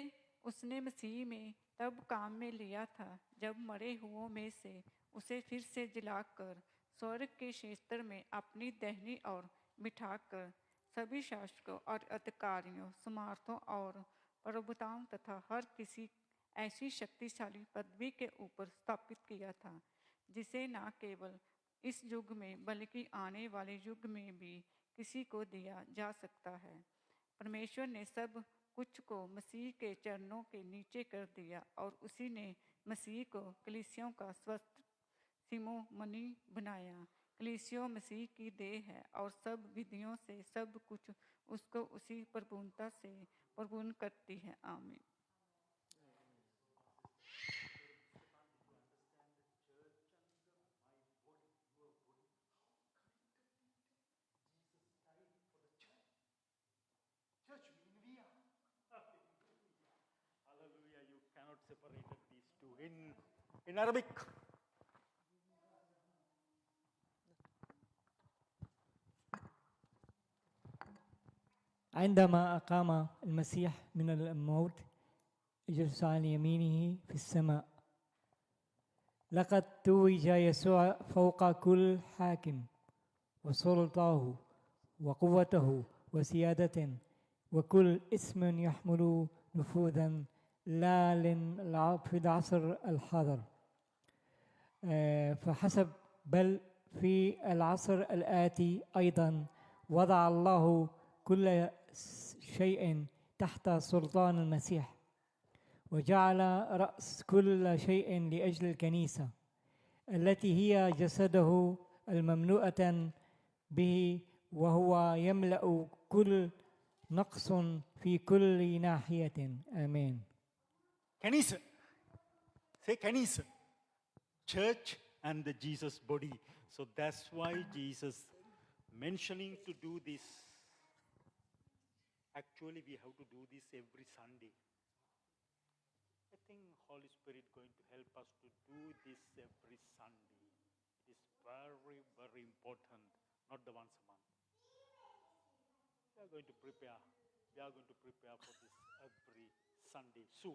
उसने मसीह में तब काम में लिया था जब मरे हुओं में से उसे फिर से जिलाकर स्वर्ग के क्षेत्र में अपनी दाहिनी ओर बिठाकर सभी शासकों और अधिकारियों, सामर्थों और प्रभुताओं तथा हर किसी ऐसी शक्तिशाली पदवी के ऊपर स्थापित किया था जिसे न केवल इस युग में बल्कि आने वाले युग में भी किसी को दिया जा सकता है। परमेश्वर ने सब कुछ को मसीह के चरणों के नीचे कर दिया और उसी ने मसीह को कलीसियों का स्वस्थ सिमोमनी बनाया। कलीसियों मसीह की देह है और सब विधियों से सब कुछ उसको उसी परिपूर्णता से परिपूर्ण करती है। आमीन। Hallelujah, you cannot separate these two. In Arabic. عندما أقام المسيح من الموت جلس عن يمينه في السماء، لقد توج يسوع فوق كل حاكم وسلطاه وقوته وسيادة وكل اسم يحمل نفوذا لا في العصر الحاضر فحسب، بل في العصر الآتي أيضا وضع الله كل شيء تحت سلطان المسيح، وجعل رأس كل شيء لأجل الكنيسة التي هي جسده المملوءة به، وهو يملأ كل نقص في كل ناحية. آمين. Kanisa. Say Kanisa. Church and the Jesus body. So that's why Jesus mentioning to do this. Actually, we have to do this every Sunday. I think Holy Spirit going to help us to do this every Sunday. It is very, very important, not the once a month. We are going to prepare for this every Sunday soon.